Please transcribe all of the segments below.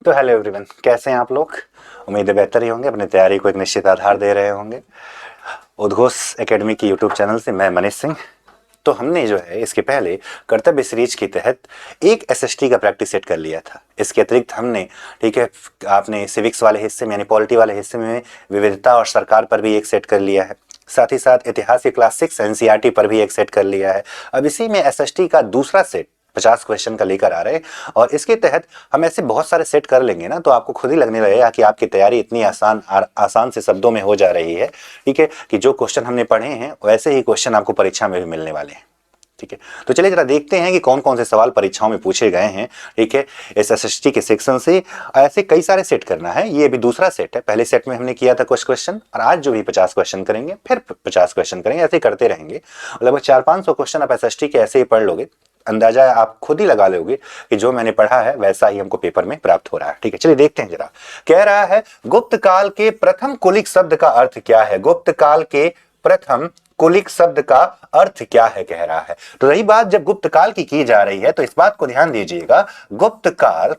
तो hello everyone, कैसे हैं आप लोग। उम्मीद है बेहतर ही होंगे, अपनी तैयारी को एक निश्चित आधार दे रहे होंगे। उद्घोष एकेडमी की यूट्यूब चैनल से मैं मनीष सिंह। तो हमने जो है इसके पहले कर्तव्य सीरीज के तहत एक एसएसटी का प्रैक्टिस सेट कर लिया था। इसके अतिरिक्त हमने ठीक है आपने सिविक्स वाले हिस्से में यानी पॉलिटी वाले हिस्से में विविधता और सरकार पर भी एक सेट कर लिया है। साथ ही साथ इतिहास के क्लास 6 एनसीईआरटी पर भी एक सेट कर लिया है। अब इसी में एसएसटी का दूसरा सेट 50 क्वेश्चन का लेकर आ रहे हैं और इसके तहत हम ऐसे बहुत सारे सेट कर लेंगे ना, तो आपको खुद ही लगने लगेगा कि आपकी तैयारी इतनी आसान से शब्दों में हो जा रही है। ठीक है कि जो क्वेश्चन हमने पढ़े हैं वैसे ही क्वेश्चन आपको परीक्षा में भी मिलने वाले हैं। ठीक है, तो चलिए जरा देखते हैं कि कौन कौन से सवाल परीक्षाओं में पूछे गए हैं। ठीक है, इस एसएसटी के सेक्शन से ऐसे कई सारे सेट करना है। ये अभी दूसरा सेट है। पहले सेट में हमने किया था कुछ क्वेश्चन और आज जो भी 50 क्वेश्चन करेंगे फिर 50 क्वेश्चन करेंगे, ऐसे करते रहेंगे। लगभग 400-500 क्वेश्चन आप एसएसटी के ऐसे ही पढ़ लोगे, अंदाजा आप खुद ही लगा लोगे कि जो मैंने पढ़ा है वैसा ही हमको पेपर में प्राप्त हो रहा है। ठीक है, चलिए देखते हैं जरा। कह रहा है गुप्त काल के प्रथम कुलिक शब्द का अर्थ क्या है। गुप्त काल के प्रथम कुलिक शब्द का अर्थ क्या है कह रहा है। तो रही बात जब गुप्त काल की जा रही है तो इस बात को ध्यान दीजिएगा, गुप्त काल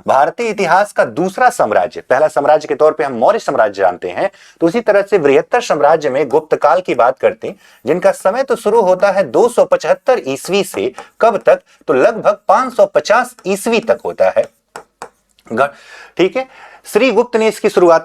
भारतीय इतिहास का दूसरा साम्राज्य। पहला साम्राज्य के तौर पे हम मौर्य साम्राज्य जानते हैं, तो उसी तरह से बृहत्तर साम्राज्य में गुप्त काल की बात करते हैं, जिनका समय तो शुरू होता है 275 ईस्वी से कब तक, तो लगभग 550 ईस्वी तक होता है। ठीक है, श्री गुप्त ने इसकी शुरुआत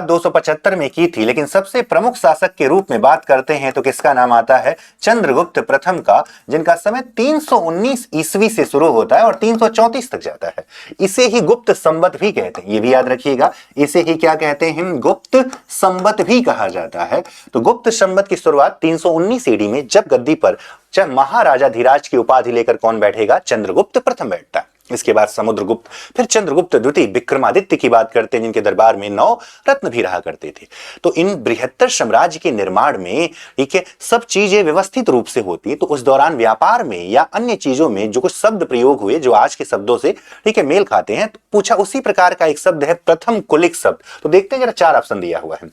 275 में की थी, लेकिन सबसे प्रमुख शासक के रूप में बात करते हैं तो किसका नाम आता है, चंद्रगुप्त प्रथम का, जिनका समय 319 ईस्वी से शुरू होता है और 334 तक जाता है। इसे ही गुप्त संवत भी कहते हैं, ये भी याद रखिएगा। इसे ही क्या कहते हैं, गुप्त संवत भी कहा जाता है। तो गुप्त संवत की शुरुआत 319 ईडी में जब गद्दी पर महाराजा धीराज की उपाधि लेकर कौन बैठेगा, चंद्रगुप्त प्रथम बैठता है। इसके बाद समुद्रगुप्त, फिर चंद्रगुप्त द्वितीय, विक्रमादित्य की बात करते हैं, जिनके दरबार में 9 रत्न भी रहा करते थे। तो इन बृहत्तर साम्राज्य के निर्माण में ठीक है सब चीजें व्यवस्थित रूप से होती है। तो उस दौरान व्यापार में या अन्य चीजों में जो कुछ शब्द प्रयोग हुए जो आज के शब्दों से ठीक है मेल खाते हैं, तो पूछा उसी प्रकार का एक शब्द है प्रथम कुलिक शब्द। तो देखते हैं जरा, 4 ऑप्शन दिया हुआ है।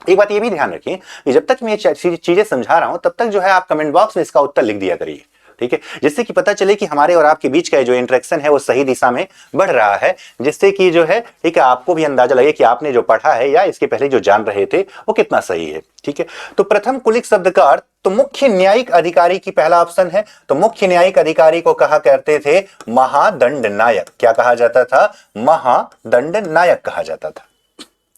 एक बात ये भी ध्यान रखिए कि जब तक मैं ये चीजें समझा रहा हूं तब तक जो है आप कमेंट बॉक्स में इसका उत्तर लिख दिया करिए। ठीक है, जिससे कि पता चले कि हमारे और आपके बीच का जो इंटरेक्शन है वो सही दिशा में बढ़ रहा है, जिससे कि जो है ठीक है आपको भी अंदाजा लगे कि आपने जो पढ़ा है या इसके पहले जो जान रहे थे वो कितना सही है। ठीक है, तो प्रथम कुलिक शब्द का अर्थ तो मुख्य न्यायिक अधिकारी की पहला ऑप्शन है। तो मुख्य न्यायिक अधिकारी को कहा करते थे महादंड नायक। क्या कहा जाता था, महादंड नायक कहा जाता था।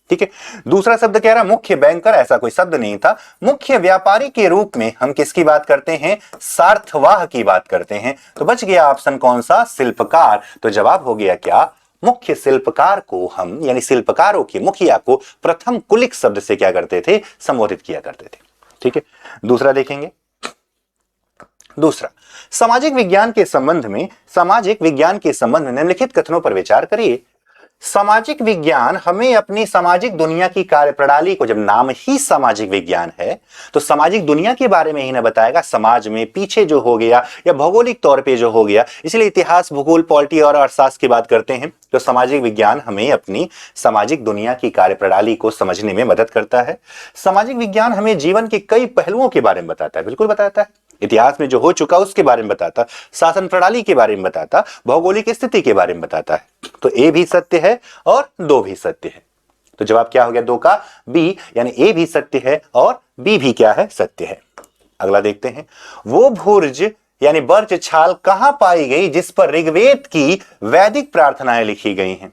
ठीक है, दूसरा शब्द कह रहा मुख्य बैंकर, ऐसा कोई शब्द नहीं था। मुख्य व्यापारी के रूप में हम किसकी बात करते हैं, सार्थवाह की बात करते हैं। तो बच गया ऑप्शन कौन सा, शिल्पकार। तो जवाब हो गया क्या, मुख्य शिल्पकार को हम यानी शिल्पकारों के मुखिया को प्रथम कुलिक शब्द से क्या करते थे, संबोधित किया करते थे। ठीक है, दूसरा देखेंगे। दूसरा, सामाजिक विज्ञान के संबंध में निम्नलिखित कथनों पर विचार करिए। सामाजिक विज्ञान हमें अपनी सामाजिक दुनिया की कार्यप्रणाली को, जब नाम ही सामाजिक विज्ञान है तो सामाजिक दुनिया के बारे में ही ना बताएगा, समाज में पीछे जो हो गया या भौगोलिक तौर पे जो हो गया। इसलिए इतिहास, भूगोल, पॉलिटी और अर्थशास्त्र की बात करते हैं तो सामाजिक विज्ञान हमें अपनी सामाजिक दुनिया की कार्यप्रणाली को समझने में मदद करता है। सामाजिक विज्ञान हमें जीवन के कई पहलुओं के बारे में बताता है, बिल्कुल बताता है। इतिहास में जो हो चुका उसके बारे में बताता, शासन प्रणाली के बारे में बताता, भौगोलिक स्थिति के बारे में बताता है। तो ए भी सत्य है और 2 भी सत्य है। तो जवाब क्या हो गया, 2 का बी, यानी ए भी सत्य है और बी भी क्या है, सत्य है। अगला देखते हैं, वो भुर्ज यानी बर्च छाल कहां पाई गई जिस पर ऋग्वेद की वैदिक प्रार्थनाएं लिखी गई हैं।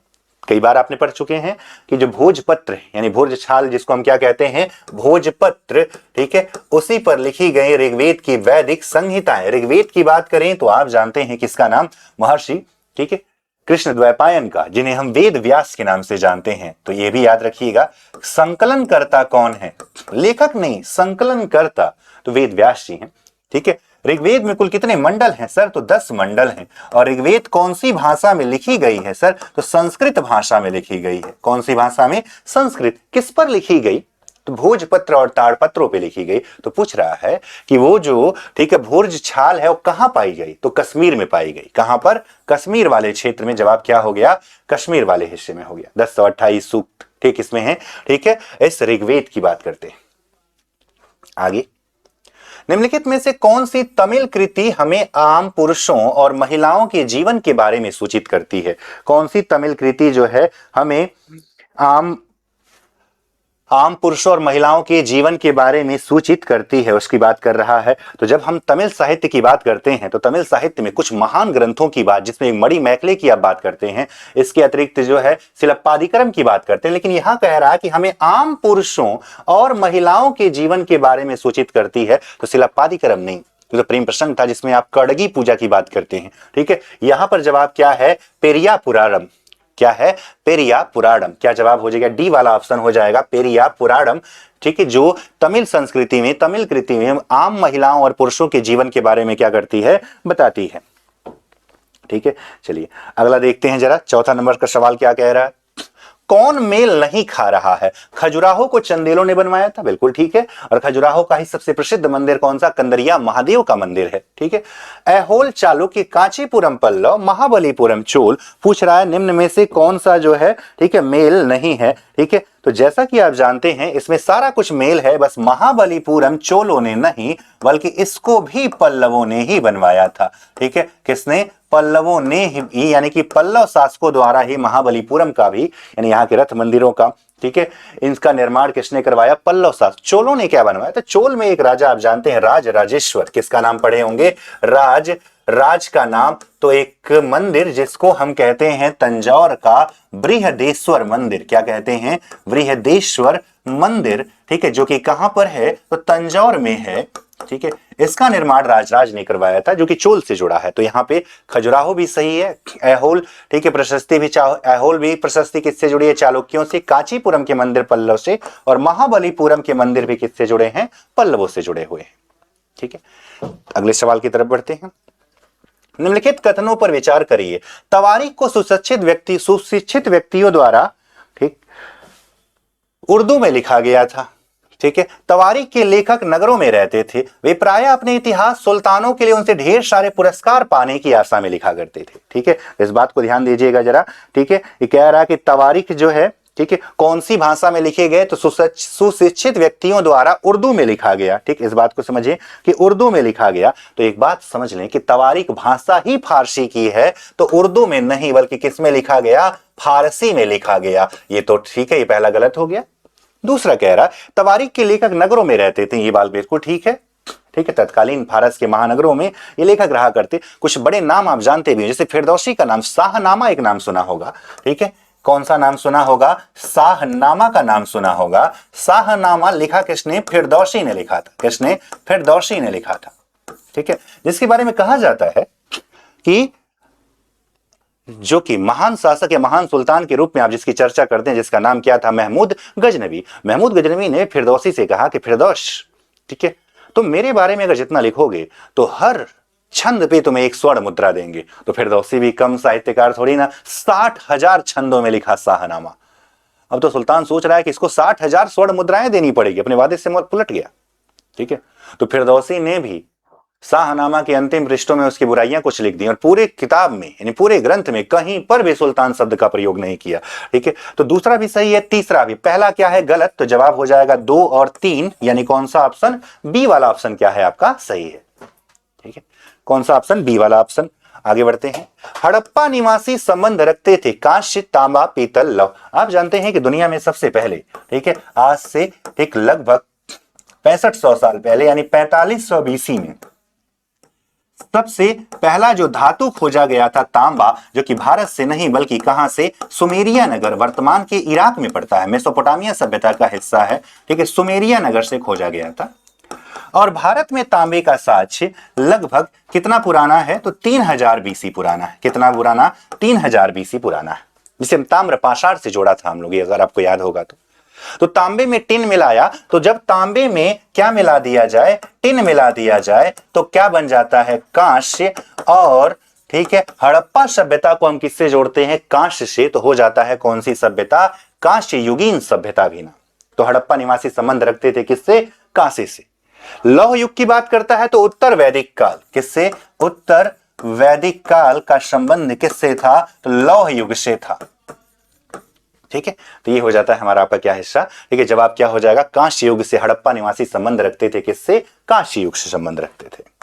कई बार आपने पढ़ चुके हैं कि जो भोजपत्र यानी भोज छाल, जिसको हम क्या कहते हैं, भोजपत्र, ठीक है, उसी पर लिखी गई ऋग्वेद की वैदिक संहिताएं। ऋग्वेद की बात करें तो आप जानते हैं किसका नाम, महर्षि ठीक है कृष्ण द्वैपायन का, जिन्हें हम वेद व्यास के नाम से जानते हैं। तो यह भी याद रखिएगा, संकलनकर्ता कौन है, लेखक नहीं, संकलनकर्ता तो वेद व्यास जी हैं। ठीक है, ऋग्वेद में कुल कितने मंडल हैं सर, तो 10 मंडल हैं। और ऋग्वेद कौन सी भाषा में लिखी गई है सर, तो संस्कृत भाषा में लिखी गई है। कौन सी भाषा में, संस्कृत। किस पर लिखी गई, तो भोजपत्र और ताड़पत्रों पे लिखी गई। तो पूछ रहा है कि वो जो ठीक है भोज छाल है वो कहां पाई गई, तो कश्मीर में पाई गई। कहां पर, कश्मीर वाले क्षेत्र में। जवाब क्या हो गया, कश्मीर वाले हिस्से में हो गया। 1028 सूक्त ठीक इसमें है। ठीक है, इस ऋग्वेद की बात करते हैं। आगे निम्नलिखित में से कौन सी तमिल कृति हमें आम पुरुषों और महिलाओं के जीवन के बारे में सूचित करती है? कौन सी तमिल कृति जो है हमें आम पुरुषों और महिलाओं के जीवन के बारे में सूचित करती है, उसकी बात कर रहा है। तो जब हम तमिल साहित्य की बात करते हैं तो तमिल साहित्य में कुछ महान ग्रंथों की बात, जिसमें मणि मैखले की आप बात करते हैं, इसके अतिरिक्त जो है सिलप्पादिकरम की बात करते हैं, लेकिन यहां कह रहा है कि हमें आम पुरुषों और महिलाओं के जीवन के बारे में सूचित करती है, तो सिलप्पादिकरम नहीं, तो प्रेम प्रसंग था जिसमें आप कड़गी पूजा की बात करते हैं। ठीक है, यहां पर जवाब क्या है? पेरिया पुराणम। क्या है? पेरिया पुराणम। क्या जवाब हो जाएगा? डी वाला ऑप्शन हो जाएगा, पेरिया पुराणम। ठीक है, जो तमिल संस्कृति में, तमिल कृति में आम महिलाओं और पुरुषों के जीवन के बारे में क्या करती है? बताती है। ठीक है, चलिए अगला देखते हैं जरा। चौथा नंबर का सवाल क्या कह रहा है? कौन मेल नहीं खा रहा है? खजुराहो को चंदेलों ने बनवाया था, बिल्कुल ठीक है। और खजुराहो का ही सबसे प्रसिद्ध मंदिर कौन सा? कंदरिया महादेव का मंदिर है। ठीक है, ऐहोल चालुक्य, कांचीपुरम पल्लव, महाबलीपुरम चोल। पूछ रहा है निम्न में से कौन सा जो है, ठीक है, मेल नहीं है। ठीक है, तो जैसा कि आप जानते हैं इसमें सारा कुछ मेल है, बस महाबलीपुरम चोलों ने नहीं बल्कि इसको भी पल्लवों ने ही बनवाया था। ठीक है, किसने? पल्लवों ने ही, यानी कि पल्लव शासकों द्वारा ही महाबलीपुरम का भी, यानी यहाँ के रथ मंदिरों का, ठीक है, इनका निर्माण किसने करवाया? पल्लव शासक। चोलों ने क्या बनवाया? तो चोल में एक राजा आप जानते हैं, राज राजेश्वर। किसका नाम पढ़े होंगे? राज का नाम। तो एक मंदिर जिसको हम कहते हैं तंजौर का बृहदेश्वर मंदिर। क्या कहते हैं? बृहदेश्वर मंदिर। ठीक है, जो कि कहां पर है? तो तंजौर में है। ठीक है, इसका निर्माण राजराज ने करवाया था, जो कि चोल से जुड़ा है। तो यहाँ पे खजुराहो भी सही है, ऐहोल, ठीक है, प्रशस्ति भी, ऐहोल भी प्रशस्ति किससे जुड़ी है? चालुक्यों से। कांचीपुरम के मंदिर पल्लव से, और महाबलीपुरम के मंदिर भी किससे जुड़े हैं? पल्लवों से जुड़े हुए हैं। ठीक है, अगले सवाल की तरफ बढ़ते हैं। निम्नलिखित कथनों पर विचार करिए। तवारीख को सुशिक्षित व्यक्तियों द्वारा, ठीक, उर्दू में लिखा गया था। ठीक है, तवारीख के लेखक नगरों में रहते थे। वे प्रायः अपने इतिहास सुल्तानों के लिए उनसे ढेर सारे पुरस्कार पाने की आशा में लिखा करते थे। ठीक है, इस बात को ध्यान दीजिएगा जरा। ठीक है, ये कह रहा है कि तवारीख जो है, ठीक है, कौन सी भाषा में लिखे गए? तो सुशिक्षित व्यक्तियों द्वारा उर्दू में लिखा गया। ठीक, इस बात को समझिए कि उर्दू में लिखा गया। तो एक बात समझ लें कि तवारीख भाषा ही फारसी की है, तो उर्दू में नहीं बल्कि किस में लिखा गया? फारसी में लिखा गया। ये तो ठीक है, ये पहला गलत हो गया। दूसरा कह रहा तवारीख के लेखक नगरों में रहते थे, ये बात बिल्कुल ठीक है। ठीक है, तत्कालीन फारस के महानगरों में ये लेखक रहा करते। कुछ बड़े नाम आप जानते भी हैं, जैसे फिरदौसी का नाम, शाहनामा एक नाम सुना होगा। ठीक है, कौन सा नाम सुना होगा? शाहनामा का नाम सुना होगा। शाहनामा लिखा किसने? फिरदौसी ने लिखा था। किसने? फिरदौसी ने लिखा था। ठीक है, जिसके बारे में कहा जाता है कि जो कि महान शासक या महान सुल्तान के रूप में आप जिसकी चर्चा करते हैं, जिसका नाम क्या था? महमूद गजनवी। महमूद गजनवी ने फिरदौसी से कहा कि फिरदौस, ठीक है, तुम मेरे बारे में अगर जितना लिखोगे तो हर छंद पे तुम्हें एक स्वर्ण मुद्रा देंगे। तो फिरदौसी भी कम साहित्यकार थोड़ी ना, 60,000 छंदों में लिखा शाहनामा। अब तो सुल्तान सोच रहा है कि इसको 60,000 स्वर्ण मुद्राएं देनी पड़ेगी, अपने वादे से पलट गया। ठीक है, तो फिरदौसी ने भी शाहनामा के अंतिम पृष्ठों में उसकी बुराइयां कुछ लिख दी, और पूरे किताब में, यानी पूरे ग्रंथ में कहीं पर भी सुल्तान शब्द का प्रयोग नहीं किया। ठीक है, तो दूसरा भी सही है, तीसरा भी। पहला क्या है? गलत। तो जवाब हो जाएगा 2 और 3, यानी कौन सा ऑप्शन? बी वाला ऑप्शन क्या है आपका? सही है। ठीक है, कौन सा ऑप्शन? बी वाला ऑप्शन। आगे बढ़ते हैं। हड़प्पा निवासी संबंध रखते थे कांस्य, तांबा, पीतल, लौह। आप जानते हैं कि दुनिया में सबसे पहले, ठीक है, आज से एक लगभग 6500 साल पहले, यानी 4500 बीसी में सबसे पहला जो धातु खोजा गया था तांबा, जो कि भारत से नहीं बल्कि कहां से? सुमेरिया नगर, वर्तमान के इराक में पड़ता है, मेसोपोटामिया सभ्यता का हिस्सा है। ठीक है, सुमेरिया नगर से खोजा गया था। और भारत में तांबे का साक्ष्य लगभग कितना पुराना है? तो 3000 बीसी पुराना है। कितना पुराना? 3000 बीसी पुराना है, जिसे ताम्र पाषाण से जोड़ा था हम लोग, अगर आपको याद होगा तो तांबे में टिन मिलाया, तो जब तांबे में क्या मिला दिया जाए? टिन मिला दिया जाए, तो क्या बन जाता है? कांस्य। और ठीक है, हड़प्पा सभ्यता को हम किससे जोड़ते हैं? कांस्य से। तो हो जाता है कौन सी सभ्यता? कांस्य युगीन सभ्यता भी ना। तो हड़प्पा निवासी संबंध रखते थे किससे? कांस्य से। लौह युग की बात करता है तो उत्तर वैदिक काल। किससे? उत्तर वैदिक काल का संबंध किससे था? तो लौह युग से था। ठीक है, तो ये हो जाता है हमारा आपका क्या हिस्सा। ठीक है, जवाब क्या हो जाएगा, कांस्य युग से हड़प्पा निवासी संबंध रखते थे, किससे, कांस्य युग से संबंध रखते थे।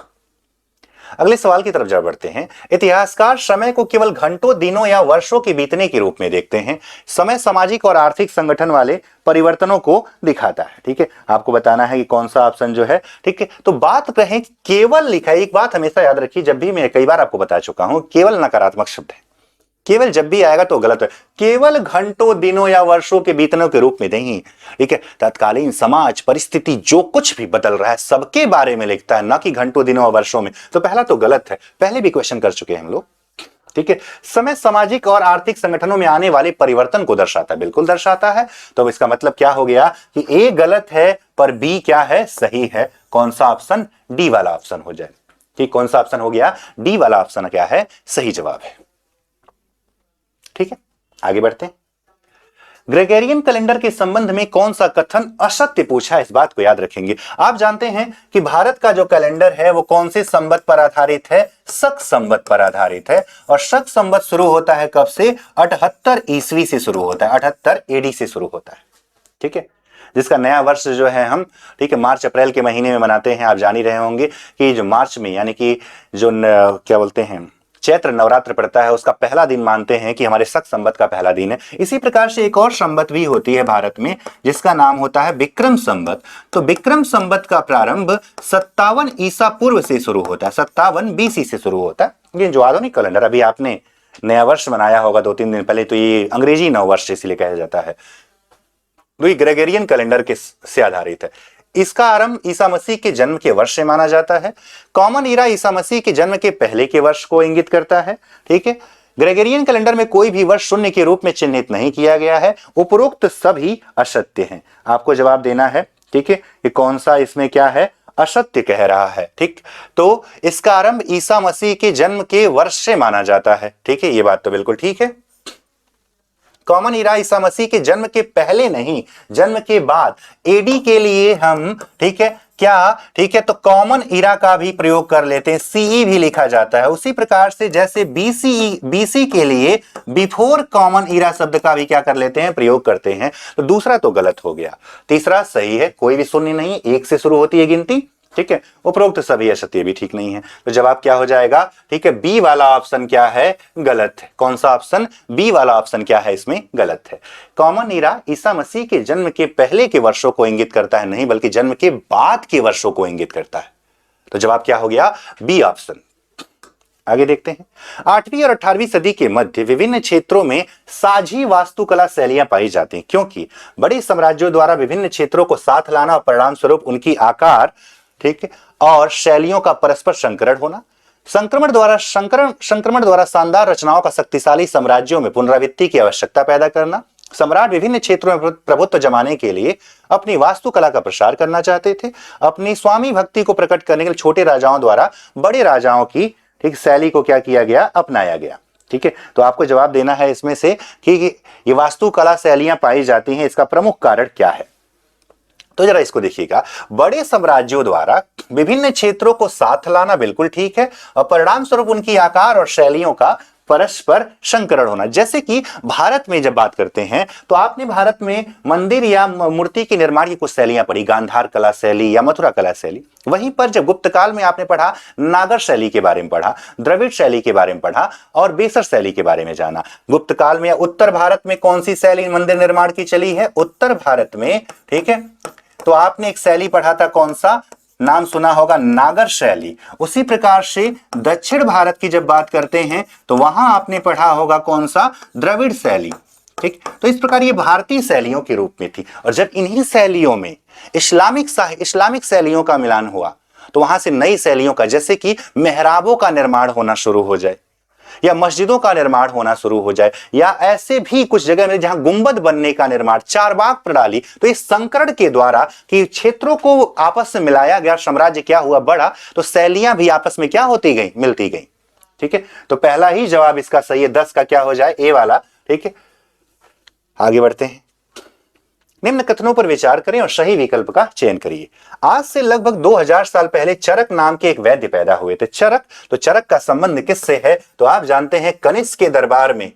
अगले सवाल की तरफ जा बढ़ते हैं। इतिहासकार समय को केवल घंटों, दिनों या वर्षों के बीतने के रूप में देखते हैं। समय सामाजिक और आर्थिक संगठन वाले परिवर्तनों को दिखाता है। ठीक है, आपको बताना है कि कौन सा ऑप्शन जो है। ठीक है, तो बात कहें केवल लिखा है, एक बात हमेशा याद रखिए, जब भी मैं कई बार आपको बता चुका हूं, केवल नकारात्मक शब्द है। केवल जब भी आएगा तो गलत है। केवल घंटों, दिनों या वर्षों के बीतने के रूप में नहीं। ठीक है, तत्कालीन समाज परिस्थिति जो कुछ भी बदल रहा है सबके बारे में लिखता है, ना कि घंटों, दिनों और वर्षों में। तो पहला तो गलत है, पहले भी क्वेश्चन कर चुके हैं हम लोग। ठीक है, समय सामाजिक और आर्थिक संगठनों में आने वाले परिवर्तन को दर्शाता है, बिल्कुल दर्शाता है। तो इसका मतलब क्या हो गया कि ए गलत है पर बी क्या है, सही है। कौन सा ऑप्शन, डी वाला ऑप्शन हो जाए। ठीक, कौन सा ऑप्शन हो गया, डी वाला ऑप्शन क्या है, सही जवाब है। ठीक है, आगे बढ़ते हैं। ग्रेगोरियन कैलेंडर के संबंध में कौन सा कथन असत्य पूछा है, इस बात को याद रखेंगे। आप जानते हैं कि भारत का जो कैलेंडर है वो कौन से संवत पर आधारित है, शक संवत पर आधारित है। और शक संवत शुरू होता है कब से, 78 ईस्वी से शुरू होता है, 78 एडी से शुरू होता है। ठीक है, जिसका नया वर्ष जो है हम, ठीक है, मार्च अप्रैल के महीने में मनाते हैं। आप जान ही रहे होंगे कि जो मार्च में, यानी कि जो क्या बोलते हैं, चैत्र नवरात्र पड़ता है, उसका पहला दिन मानते हैं कि हमारे शक संवत का पहला दिन है। इसी प्रकार से एक और संवत भी होती है भारत में, जिसका नाम होता है विक्रम संवत। तो विक्रम संवत का प्रारंभ 57 ईसा पूर्व से शुरू होता है, 57 बीसी से शुरू होता है। ये जो आधुनिक कैलेंडर अभी आपने नया वर्ष मनाया होगा 2-3 दिन पहले, तो ये अंग्रेजी नव वर्ष इसलिए कहा जाता है। तो ये ग्रेगोरियन कैलेंडर के से आधारित है। इसका आरंभ ईसा मसीह के जन्म के वर्ष से माना जाता है। कॉमन ईरा ईसा मसीह के जन्म के पहले के वर्ष को इंगित करता है। ठीक है, ग्रेगोरियन कैलेंडर में कोई भी वर्ष शून्य के रूप में चिन्हित नहीं किया गया है। उपरोक्त सभी असत्य हैं। आपको जवाब देना है। ठीक है, कि कौन सा इसमें क्या है, असत्य कह रहा है। ठीक, तो इसका आरंभ ईसा मसीह के जन्म के वर्ष से माना जाता है। ठीक है, ये बात तो बिल्कुल ठीक है। कॉमन इरा ईसा मसीह के जन्म के पहले नहीं, जन्म के बाद। एडी के लिए हम, ठीक है, क्या, ठीक है, तो कॉमन इरा का भी प्रयोग कर लेते हैं, सीई भी लिखा जाता है। उसी प्रकार से जैसे बीसीई, बीसी के लिए बिफोर कॉमन इरा शब्द का भी क्या कर लेते हैं, प्रयोग करते हैं। तो दूसरा तो गलत हो गया, तीसरा सही है। कोई भी शून्य नहीं, एक से शुरू होती है गिनती। ठीक है, उपरोक्त सभी असत्य भी ठीक नहीं है। तो जवाब क्या हो जाएगा, ठीक है, बी वाला ऑप्शन क्या है, गलत है। कौन सा ऑप्शन, बी वाला ऑप्शन क्या है, इसमें गलत है। कॉमन इरा ईसा मसीह के जन्म के पहले के वर्षों को इंगित करता है, नहीं बल्कि जन्म के बाद के वर्षों को इंगित करता है। तो जवाब क्या हो गया, बी ऑप्शन। आगे देखते हैं। 8वीं और 18वीं सदी के मध्य विभिन्न क्षेत्रों में साझी वास्तुकला शैलियां पाई जाती हैं, क्योंकि बड़े साम्राज्यों द्वारा विभिन्न क्षेत्रों को साथ लाना और परिणाम स्वरूप उनकी आकार, ठीक है, और शैलियों का परस्पर संकरण होना, संक्रमण द्वारा शानदार रचनाओं का शक्तिशाली साम्राज्यों में पुनरावृत्ति की आवश्यकता पैदा करना। सम्राट विभिन्न क्षेत्रों में प्रभुत्व जमाने के लिए अपनी वास्तुकला का प्रसार करना चाहते थे। अपनी स्वामी भक्ति को प्रकट करने के लिए छोटे राजाओं द्वारा बड़े राजाओं की, ठीक, शैली को क्या किया गया, अपनाया गया। ठीक है, तो आपको जवाब देना है इसमें से कि ये वास्तुकला शैलियां पाई जाती हैं, इसका प्रमुख कारण क्या है। तो जरा इसको देखिएगा। बड़े साम्राज्यों द्वारा विभिन्न क्षेत्रों को साथ लाना बिल्कुल ठीक है, और परिणाम स्वरूप उनकी आकार और शैलियों का परस्पर संकरण होना। जैसे कि भारत में जब बात करते हैं तो आपने भारत में मंदिर या मूर्ति के निर्माण की कुछ शैलियां पढ़ी, गांधार कला शैली या मथुरा कला शैली। वहीं पर जब गुप्त काल में आपने पढ़ा, नागर शैली के बारे में पढ़ा, द्रविड़ शैली के बारे में पढ़ा और बेसर शैली के बारे में जाना। गुप्त काल में या उत्तर भारत में कौन सी शैली मंदिर निर्माण की चली है, उत्तर भारत में। ठीक है, तो आपने एक शैली पढ़ा था, कौन सा, नाम सुना होगा, नागर शैली। उसी प्रकार से दक्षिण भारत की जब बात करते हैं तो वहां आपने पढ़ा होगा कौन सा, द्रविड़ शैली। ठीक, तो इस प्रकार ये भारतीय शैलियों के रूप में थी। और जब इन्हीं शैलियों में इस्लामिक शैलियों का मिलान हुआ तो वहां से नई शैलियों का, जैसे कि मेहराबों का निर्माण होना शुरू हो जाए, या मस्जिदों का निर्माण होना शुरू हो जाए, या ऐसे भी कुछ जगह में जहां गुंबद बनने का निर्माण, चारबाग प्रणाली। तो इस संकरण के द्वारा कि क्षेत्रों को आपस में मिलाया गया, साम्राज्य क्या हुआ, बड़ा, तो शैलियां भी आपस में क्या होती गई, मिलती गई। ठीक है, तो पहला ही जवाब इसका सही है, 10 का क्या हो जाए, ए वाला। ठीक है, आगे बढ़ते हैं। निम्न कथनों पर विचार करें और सही विकल्प का चयन करिए। आज से लगभग 2000 साल पहले चरक नाम के एक वैद्य पैदा हुए थे। चरक, तो चरक का संबंध किससे है, तो आप जानते हैं कनिष्क के दरबार में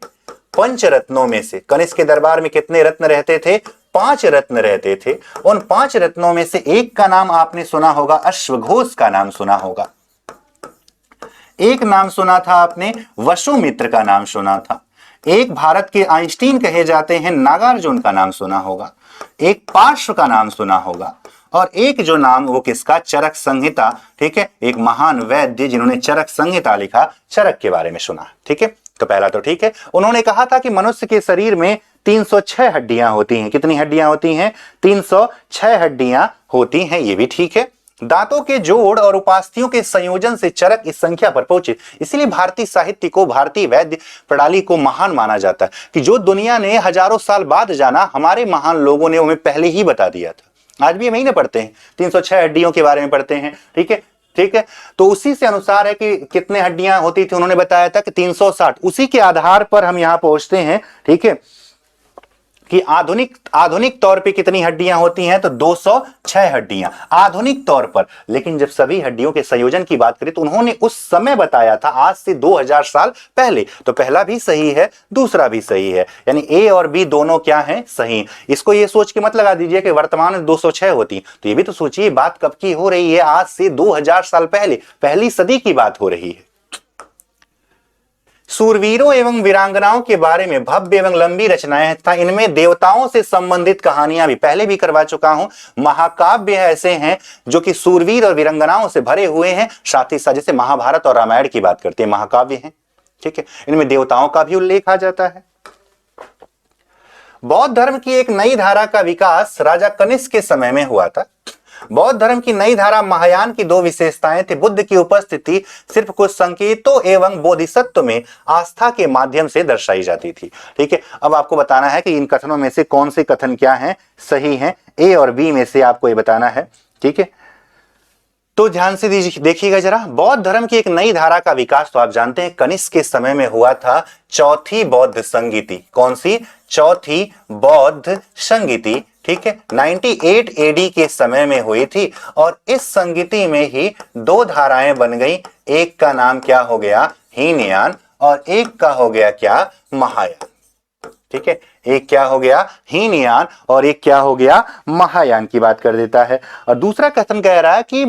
पंचरत्नों में से, कनिष्क के दरबार में कितने रत्न रहते थे? 5 रत्न रहते थे। उन 5 रत्नों में से एक का नाम आपने सुना होगा, अश्वघोष का नाम सुना होगा। एक नाम सुना था आपने, वसुमित्र का नाम सुना था। एक भारत के आइंस्टीन कहे जाते हैं, नागार्जुन का नाम सुना होगा। एक पार्श्व का नाम सुना होगा। और एक जो नाम वो किसका? चरक संहिता, ठीक है, एक महान वैद्य जिन्होंने चरक संहिता लिखा, चरक के बारे में सुना। ठीक है, तो पहला तो ठीक है। उन्होंने कहा था कि मनुष्य के शरीर में 306 हड्डियां होती हैं। कितनी हड्डियां होती हैं? 306 हड्डियां होती हैं, ये भी ठीक है। दांतों के जोड़ और उपास्थियों के संयोजन से चरक इस संख्या पर पहुंचे। इसलिए भारतीय साहित्य को, भारतीय वैद्य प्रणाली को महान माना जाता है कि जो दुनिया ने हजारों साल बाद जाना, हमारे महान लोगों ने हमें पहले ही बता दिया था। आज भी हम यही ना पढ़ते हैं, 306 हड्डियों के बारे में पढ़ते हैं। ठीक है, ठीक है, तो उसी से अनुसार है कि कितने हड्डियां होती थी, उन्होंने बताया था कि 360। उसी के आधार पर हम यहां पहुंचते हैं, ठीक है, कि आधुनिक तौर पे कितनी हड्डियां होती हैं? तो 206 हड्डियां आधुनिक तौर पर। लेकिन जब सभी हड्डियों के संयोजन की बात करें तो उन्होंने उस समय बताया था, आज से 2000 साल पहले। तो पहला भी सही है, दूसरा भी सही है, यानी ए और बी दोनों क्या हैं? सही। इसको ये सोच के मत लगा दीजिए कि वर्तमान में 206 होती, तो ये भी तो सोचिए बात कब की हो रही है? आज से 2000 साल पहले, पहली सदी की बात हो रही है। सूरवीरों एवं वीरांगनाओं के बारे में भव्य एवं लंबी रचनाएं तथा इनमें देवताओं से संबंधित कहानियां भी पहले भी करवा चुका हूं। महाकाव्य ऐसे हैं जो कि सूरवीर और वीरांगनाओं से भरे हुए हैं। साथ ही साथ जैसे महाभारत और रामायण की बात करते हैं, महाकाव्य हैं। ठीक है, इनमें देवताओं का भी उल्लेख आ जाता है। बौद्ध धर्म की एक नई धारा का विकास राजा कनिष्क के समय में हुआ था। बौद्ध धर्म की नई धारा महायान की 2 विशेषताएं थी। बुद्ध की उपस्थिति सिर्फ कुछ संकेतों एवं बोधिसत्व में आस्था के माध्यम से दर्शाई जाती थी। ठीक है, अब आपको बताना है कि इन कथनों में से कौन से कथन क्या हैं, सही हैं। ए और बी में से आपको ये बताना है। ठीक है, तो ध्यान से देखिएगा जरा। बौद्ध धर्म की एक नई धारा का विकास तो आप जानते हैं कनिष्क के समय में हुआ था। चौथी बौद्ध संगीति, कौन सी? चौथी बौद्ध संगीति। ठीक है, 98 एडी के समय में हुई थी। और इस संगीति में ही 2 धाराएं बन गई। एक का नाम क्या हो गया? हीनयान, और एक का हो गया क्या? महायान। ठीक है, एक क्या हो गया? हीनयान, और एक क्या हो गया? महायान की बात कर देता है। और दूसरा कथन कह रहा है कि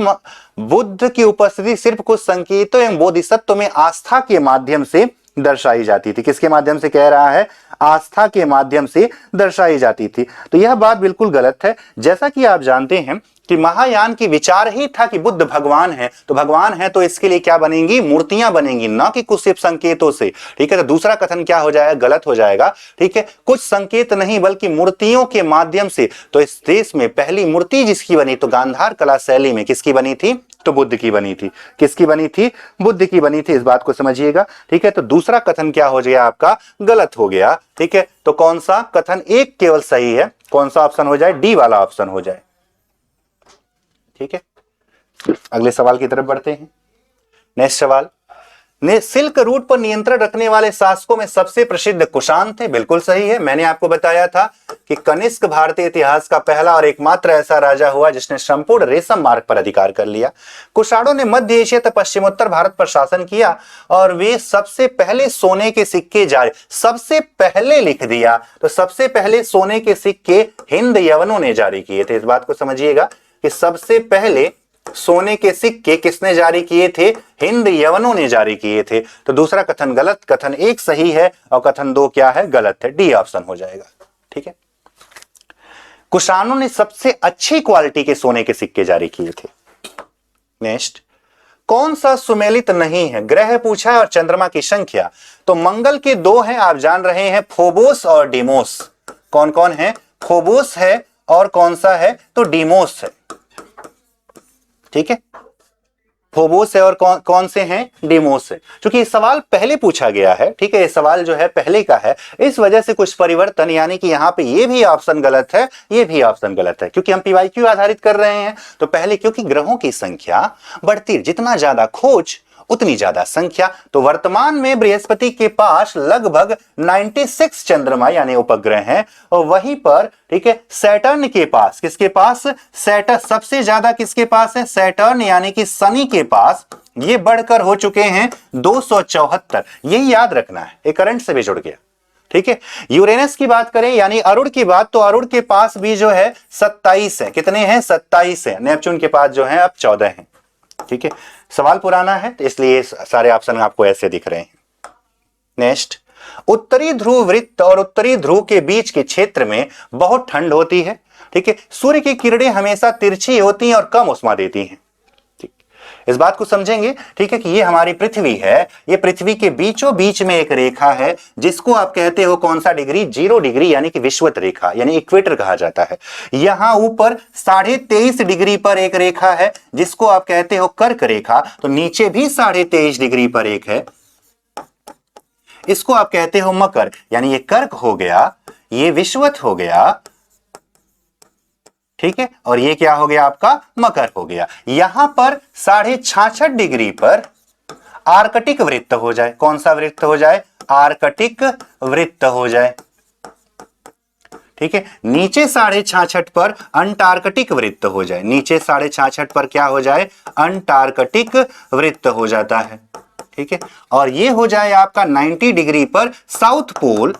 बुद्ध की उपस्थिति सिर्फ कुछ संकेतों एवं बोधिसत्व में आस्था के माध्यम से दर्शाई जाती थी। किसके माध्यम से कह रहा है? आस्था के माध्यम से दर्शाई जाती थी। तो यह बात बिल्कुल गलत है। जैसा कि आप जानते हैं कि महायान की विचार ही था कि बुद्ध भगवान है, तो भगवान है तो इसके लिए क्या बनेंगी? मूर्तियां बनेंगी, ना कि कुछ सिर्फ संकेतों से। ठीक है, तो दूसरा कथन क्या हो जाएगा? गलत हो जाएगा। ठीक है, कुछ संकेत नहीं बल्कि मूर्तियों के माध्यम से। तो इस देश में पहली मूर्ति जिसकी बनी तो गांधार कला शैली में किसकी बनी थी? तो बुद्ध की बनी थी। किसकी बनी थी? बुद्ध की बनी थी। इस बात को समझिएगा। ठीक है, तो दूसरा कथन क्या हो गया आपका? गलत हो गया। ठीक है, तो कौन सा कथन एक केवल सही है? कौन सा ऑप्शन हो जाए? डी वाला ऑप्शन हो जाए। ठीक है, अगले सवाल की तरफ बढ़ते हैं। नेक्स्ट सवाल, ने सिल्क रूट पर नियंत्रण रखने वाले शासकों में सबसे प्रसिद्ध कुषाण थे। बिल्कुल सही है। मैंने आपको बताया था कि कनिष्क भारतीय इतिहास का पहला और एकमात्र ऐसा राजा हुआ जिसने संपूर्ण रेशम मार्ग पर अधिकार कर लिया। कुषाणों ने मध्य एशिया तथा पश्चिमोत्तर भारत पर शासन किया और वे सबसे पहले सोने के सिक्के जारी, सबसे पहले लिख दिया, तो सबसे पहले सोने के सिक्के हिंद यवनों ने जारी किए थे। इस बात को समझिएगा कि सबसे पहले सोने के सिक्के किसने जारी किए थे? हिंद यवनों ने जारी किए थे। तो दूसरा कथन गलत, कथन 1 सही है और कथन 2 क्या है? गलत है। डी ऑप्शन हो जाएगा। ठीक है, कुषाणों ने सबसे अच्छी क्वालिटी के सोने के सिक्के जारी किए थे। नेक्स्ट, कौन सा सुमेलित नहीं है? ग्रह पूछा है और चंद्रमा की संख्या। तो मंगल के 2 हैं, आप जान रहे हैं, फोबोस और डीमोस। कौन कौन है? फोबोस है और कौन सा है? तो डीमोस है। ठीक है, फोबोस है और कौन से हैं? डीमोस है। क्योंकि ये सवाल पहले पूछा गया है। ठीक है, ये सवाल जो है पहले का है, इस वजह से कुछ परिवर्तन, यानी कि यहां पे ये भी ऑप्शन गलत है, ये भी ऑप्शन गलत है, क्योंकि हम पीवाईक्यू आधारित कर रहे हैं। तो पहले क्योंकि ग्रहों की संख्या बढ़ती, जितना ज्यादा खोज उतनी ज्यादा संख्या। तो वर्तमान में बृहस्पति के पास लगभग 96 चंद्रमा यानी उपग्रह हैं, और वहीं पर ठीक है सैटर्न के पास, किसके पास? सैटर्न सबसे ज्यादा किसके पास है? सैटर्न यानी कि शनि के पास ये बढ़कर हो चुके हैं 274। यही याद रखना है, ये करंट से भी जुड़ गया। ठीक है। यूरेनस की बात करें यानी अरुण की बात, तो अरुण के पास भी जो है 27 है। कितने हैं? 27 है। नेपच्यून के पास जो है अब 14 है। ठीक है, सवाल पुराना है तो इसलिए सारे ऑप्शन आपको ऐसे दिख रहे हैं। नेक्स्ट, उत्तरी ध्रुव वृत्त और उत्तरी ध्रुव के बीच के क्षेत्र में बहुत ठंड होती है। ठीक है, सूर्य की किरणें हमेशा तिरछी होती हैं और कम उष्मा देती हैं। ठीक, इस बात को समझेंगे। ठीक है, कि ये हमारी पृथ्वी है, ये पृथ्वी के बीचों बीच में एक रेखा है जिसको आप कहते हो कौन सा डिग्री? 0 डिग्री, यानी कि विषुवत रेखा, यानी इक्वेटर कहा जाता है। यहां ऊपर 23.5 डिग्री पर एक रेखा है जिसको आप कहते हो कर्क रेखा, तो नीचे भी 23.5 डिग्री पर एक है, इसको आप कहते हो मकर, यानी ये कर्क हो गया, ये विषुवत हो गया। ठीक है, और ये क्या हो गया? आपका मकर हो गया। यहां पर 66.5 डिग्री पर आर्कटिक वृत्त हो जाए। कौन सा वृत्त हो जाए? आर्कटिक वृत्त हो जाए। ठीक है, नीचे 66.5 पर अंटार्कटिक वृत्त हो जाए। नीचे 66.5 पर क्या हो जाए? अंटार्कटिक वृत्त हो जाता है। ठीक है, और ये हो जाए आपका 90 डिग्री पर साउथ पोल,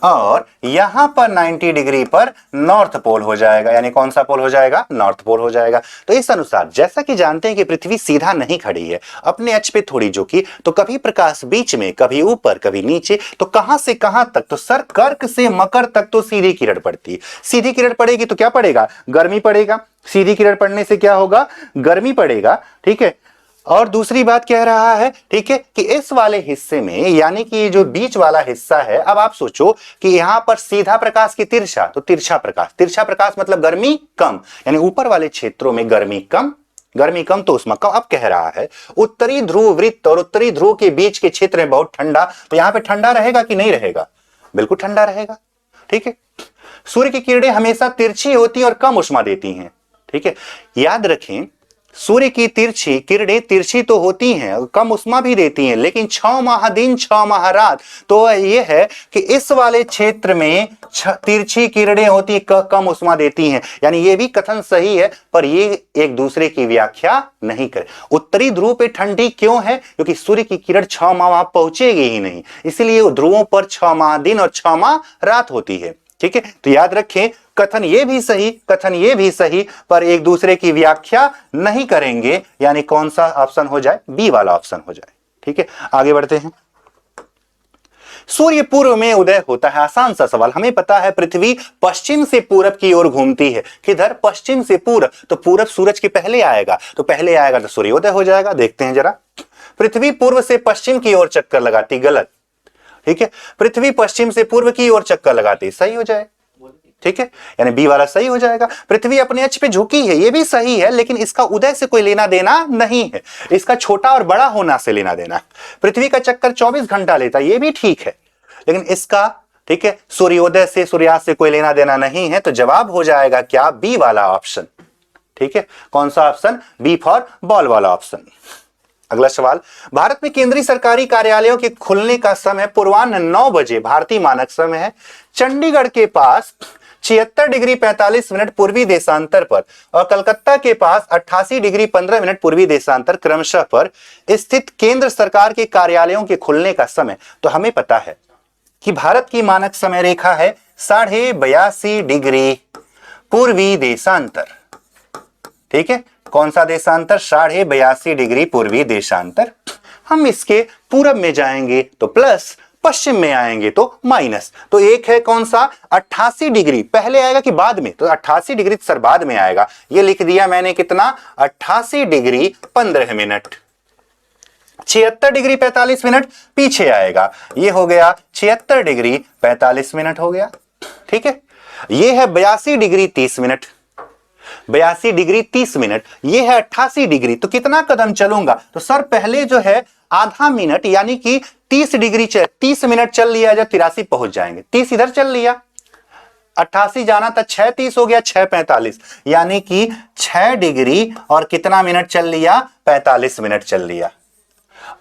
और यहां पर 90 डिग्री पर नॉर्थ पोल हो जाएगा। यानी कौन सा पोल हो जाएगा? नॉर्थ पोल हो जाएगा। तो इस अनुसार जैसा कि जानते हैं कि पृथ्वी सीधा नहीं खड़ी है, अपने अक्ष पे थोड़ी झुकी, तो कभी प्रकाश बीच में, कभी ऊपर, कभी नीचे, तो कहां से कहां तक? तो सर कर्क से मकर तक तो सीधी किरण पड़ती है। सीधी किरण पड़ेगी तो क्या पड़ेगा? गर्मी पड़ेगा। सीधी किरण पड़ने से क्या होगा? गर्मी पड़ेगा। ठीक है, और दूसरी बात कह रहा है, ठीक है, कि इस वाले हिस्से में, यानी कि जो बीच वाला हिस्सा है, अब आप सोचो कि यहां पर सीधा प्रकाश की तिरछा, तो तिरछा प्रकाश, तिरछा प्रकाश मतलब गर्मी कम, यानी ऊपर वाले क्षेत्रों में गर्मी कम, गर्मी कम तो उष्मा कम। अब कह रहा है उत्तरी ध्रुव वृत्त और उत्तरी ध्रुव के बीच के क्षेत्र में बहुत ठंडा, तो यहां पे ठंडा रहेगा कि नहीं रहेगा? बिल्कुल ठंडा रहेगा। ठीक है, सूर्य की किरणें हमेशा तिरछी होती और कम उष्मा देती हैं। ठीक है, याद रखें, सूर्य की तिरछी किरणें तिरछी तो होती हैं, कम उष्मा भी देती हैं, लेकिन 6 माह दिन 6 माह रात। तो यह है कि इस वाले क्षेत्र में तिरछी किरणें होती, कम उष्मा देती हैं, यानी यह भी कथन सही है, पर ये एक दूसरे की व्याख्या नहीं करे। उत्तरी ध्रुव पे ठंडी क्यों है? क्योंकि सूर्य की किरण 6 माह वहां पहुंचेगी ही नहीं, इसलिए ध्रुवों पर 6 माह दिन और 6 माह रात होती है। ठीक है, तो याद रखें, कथन ये भी सही, कथन ये भी सही, पर एक दूसरे की व्याख्या नहीं करेंगे, यानी कौन सा ऑप्शन हो जाए? बी वाला ऑप्शन हो जाए। ठीक है, आगे बढ़ते हैं। सूर्य पूर्व में उदय होता है। आसान सा सवाल, हमें पता है पृथ्वी पश्चिम से पूरब की ओर घूमती है। किधर? पश्चिम से पूरब, तो पूरब सूरज के पहले आएगा, तो पहले आएगा तो सूर्योदय हो जाएगा। देखते हैं जरा, पृथ्वी पूर्व से पश्चिम की ओर चक्कर लगाती, गलत। ठीक है, पृथ्वी पश्चिम से पूर्व की ओर चक्कर लगाती, सही हो जाए। ठीक है, यानी बी वाला सही हो जाएगा। पृथ्वी अपने अक्ष पे झुकी है, ये भी सही है, लेकिन इसका उदय से कोई लेना देना नहीं है, इसका छोटा और बड़ा होना से लेना देना। पृथ्वी का चक्कर 24 घंटा लेता है, ये भी ठीक है, लेकिन इसका, ठीक है, सूर्योदय से, सूर्यास्त से कोई लेना देना नहीं है। तो जवाब हो जाएगा क्या? बी वाला ऑप्शन। ठीक है, कौन सा ऑप्शन? बी फॉर बॉल वाला ऑप्शन। अगला सवाल, भारत में केंद्रीय सरकारी कार्यालयों के खुलने का समय पूर्वाह्न 9 बजे भारतीय मानक समय है। चंडीगढ़ के पास 76 डिग्री 45 मिनट पूर्वी देशांतर पर और कलकत्ता के पास 88 डिग्री 15 मिनट पूर्वी देशांतर क्रमशः पर स्थित केंद्र सरकार के कार्यालयों के खुलने का समय, तो हमें पता है कि भारत की मानक समय रेखा है 82.5 डिग्री पूर्वी देशांतर। ठीक है, कौन सा देशांतर? 82.5 डिग्री पूर्वी देशांतर। हम इसके पूरब में जाएंगे तो प्लस, पश्चिम में आएंगे तो माइनस। तो एक है कौन सा? 88 डिग्री पहले आएगा कि बाद में? तो 88 डिग्री सर बाद में आएगा। ये लिख दिया मैंने, कितना? 88 डिग्री 15 मिनट। 76 डिग्री 45 मिनट पीछे आएगा, ये हो गया 76 डिग्री 45 मिनट हो गया। ठीक है, ये है 82 डिग्री 30 मिनट, 82 डिग्री 30 मिनट, ये है 88 डिग्री। तो कितना कदम चलूंगा? तो सर पहले जो है आधा मिनट, यानी कि 30 डिग्री 30 मिनट चल लिया, जब 83 पहुंच जाएंगे। 30 इधर चल लिया, 88 जाना था, 6:30 हो गया, 6:45, यानी कि 6 डिग्री और कितना मिनट चल लिया? 45 मिनट चल लिया।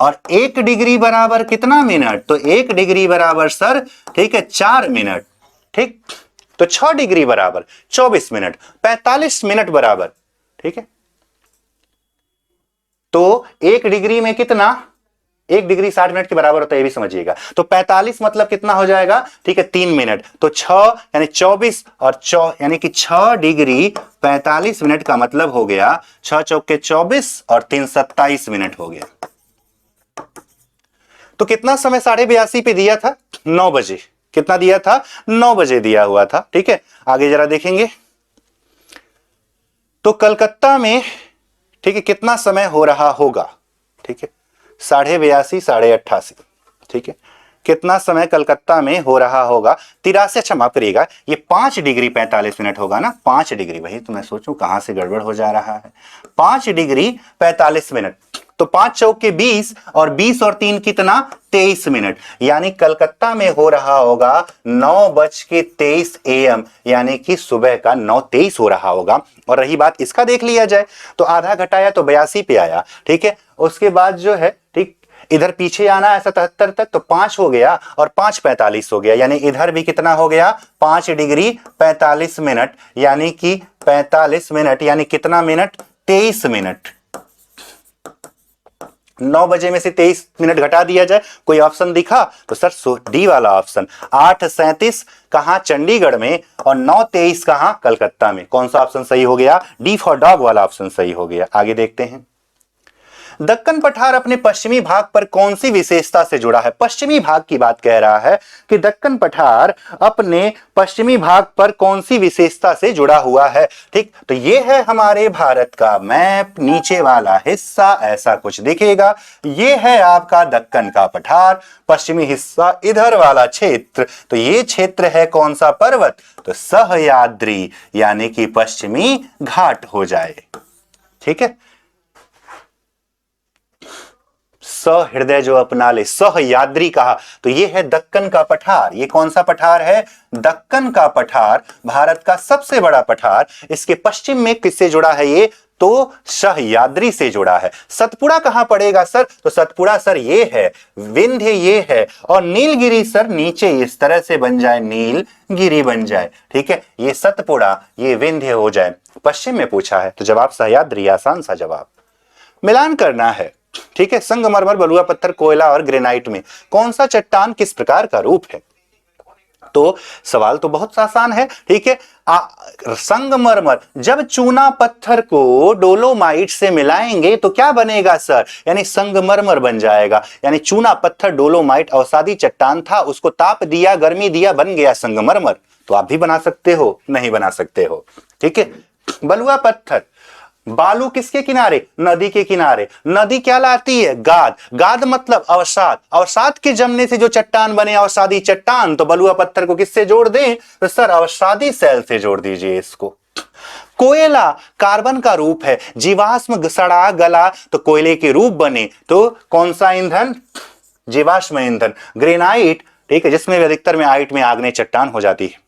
और 1 डिग्री बराबर कितना मिनट? तो 1 डिग्री बराबर सर, ठीक है, 4 मिनट। ठीक, तो 6 डिग्री बराबर 24 मिनट, 45 मिनट बराबर। ठीक है, तो 1 डिग्री में कितना? 1 डिग्री 60 मिनट के बराबर होता है, ये भी समझिएगा। तो 45 मतलब कितना हो जाएगा, ठीक है, 3 मिनट। तो 6 यानी 24 और यानी कि 6 डिग्री 45 मिनट का मतलब हो गया 6 चौके 24 और 3 27 मिनट हो गया। तो कितना समय 82.5 पे दिया था, 9 बजे। कितना दिया था, 9 बजे दिया हुआ था, ठीक है। आगे जरा देखेंगे तो कलकत्ता में, ठीक है, कितना समय हो रहा होगा, ठीक है, 82.5 88, ठीक है, कितना समय कलकत्ता में हो रहा होगा 83, अच्छा माफ करिएगा, ये 5 डिग्री 45 मिनट होगा ना, 5 डिग्री, वही तो मैं सोचूं कहां से गड़बड़ हो जा रहा है, 5 डिग्री 45 मिनट। तो 5 चौके 20 और 20 और 3 कितना, 23 मिनट, यानी कलकत्ता में हो रहा होगा 9:23 AM, यानी कि सुबह का 9:23 हो रहा होगा। और रही बात इसका देख लिया जाए तो आधा घटाया तो 82 पे आया, ठीक है। उसके बाद जो है, ठीक, इधर पीछे आना है 77 तक, तो 5 हो गया और 5 45 हो गया, यानी इधर भी कितना हो गया, 5 डिग्री 45 मिनट, यानी कि 45 मिनट यानी कितना मिनट, 23 मिनट। 9 बजे में से 23 मिनट घटा दिया जाए, कोई ऑप्शन दिखा तो सर डी वाला ऑप्शन, 8:37 कहां, चंडीगढ़ में, और 9:23 कहां, कलकत्ता में। कौन सा ऑप्शन सही हो गया, डी फॉर डॉग वाला ऑप्शन सही हो गया। आगे देखते हैं, दक्कन पठार अपने पश्चिमी भाग पर कौन सी विशेषता से जुड़ा है, पश्चिमी भाग की बात कह रहा है कि दक्कन पठार अपने पश्चिमी भाग पर कौन सी विशेषता से जुड़ा हुआ है, ठीक। तो ये है हमारे भारत का मैप, नीचे वाला हिस्सा ऐसा कुछ दिखेगा, ये है आपका दक्कन का पठार, पश्चिमी हिस्सा इधर वाला क्षेत्र, तो ये क्षेत्र है कौन सा पर्वत, तो सह्याद्री, यानी कि पश्चिमी घाट हो जाए, ठीक है। सहृदय जो अपना ले, सह्याद्री कहा, तो ये है दक्कन का पठार। ये कौन सा पठार है, दक्कन का पठार, भारत का सबसे बड़ा पठार। इसके पश्चिम में किससे जुड़ा है ये, तो सह्याद्री से जुड़ा है। सतपुड़ा कहां पड़ेगा सर, तो सतपुड़ा सर ये है, विंध्य ये है, और नीलगिरी सर नीचे इस तरह से बन जाए, नीलगिरी बन जाए, ठीक है। ये सतपुड़ा, ये विंध्य हो जाए, पश्चिम में पूछा है, तो जवाब सह्याद्री, आसान सा जवाब। मिलान करना है, ठीक है। संगमरमर, बलुआ पत्थर, कोयला और ग्रेनाइट में कौन सा चट्टान किस प्रकार का रूप है, तो सवाल तो बहुत आसान है, ठीक है। संगमरमर, जब चूना पत्थर को डोलोमाइट से मिलाएंगे तो क्या बनेगा सर, यानी संगमरमर बन जाएगा, यानी चूना पत्थर डोलोमाइट अवसादी चट्टान था, उसको ताप दिया, गर्मी दिया, बन गया संगमरमर। तो आप भी बना सकते हो, नहीं बना सकते हो, ठीक है। बलुआ पत्थर, बालू किसके किनारे, नदी के किनारे, नदी क्या लाती है, गाद, गाद मतलब अवसाद, अवसाद के जमने से जो चट्टान बने अवसादी चट्टान, तो बलुआ पत्थर को किससे जोड़ दें, तो सर अवसादी सेल से जोड़ दीजिए इसको। कोयला कार्बन का रूप है, जीवाश्म सड़ा गला तो कोयले के रूप बने, तो कौन सा ईंधन, जीवाश्म ईंधन। ग्रेनाइट, ठीक है, जिसमें अधिकतर में आइट में आग्नेय चट्टान हो जाती है,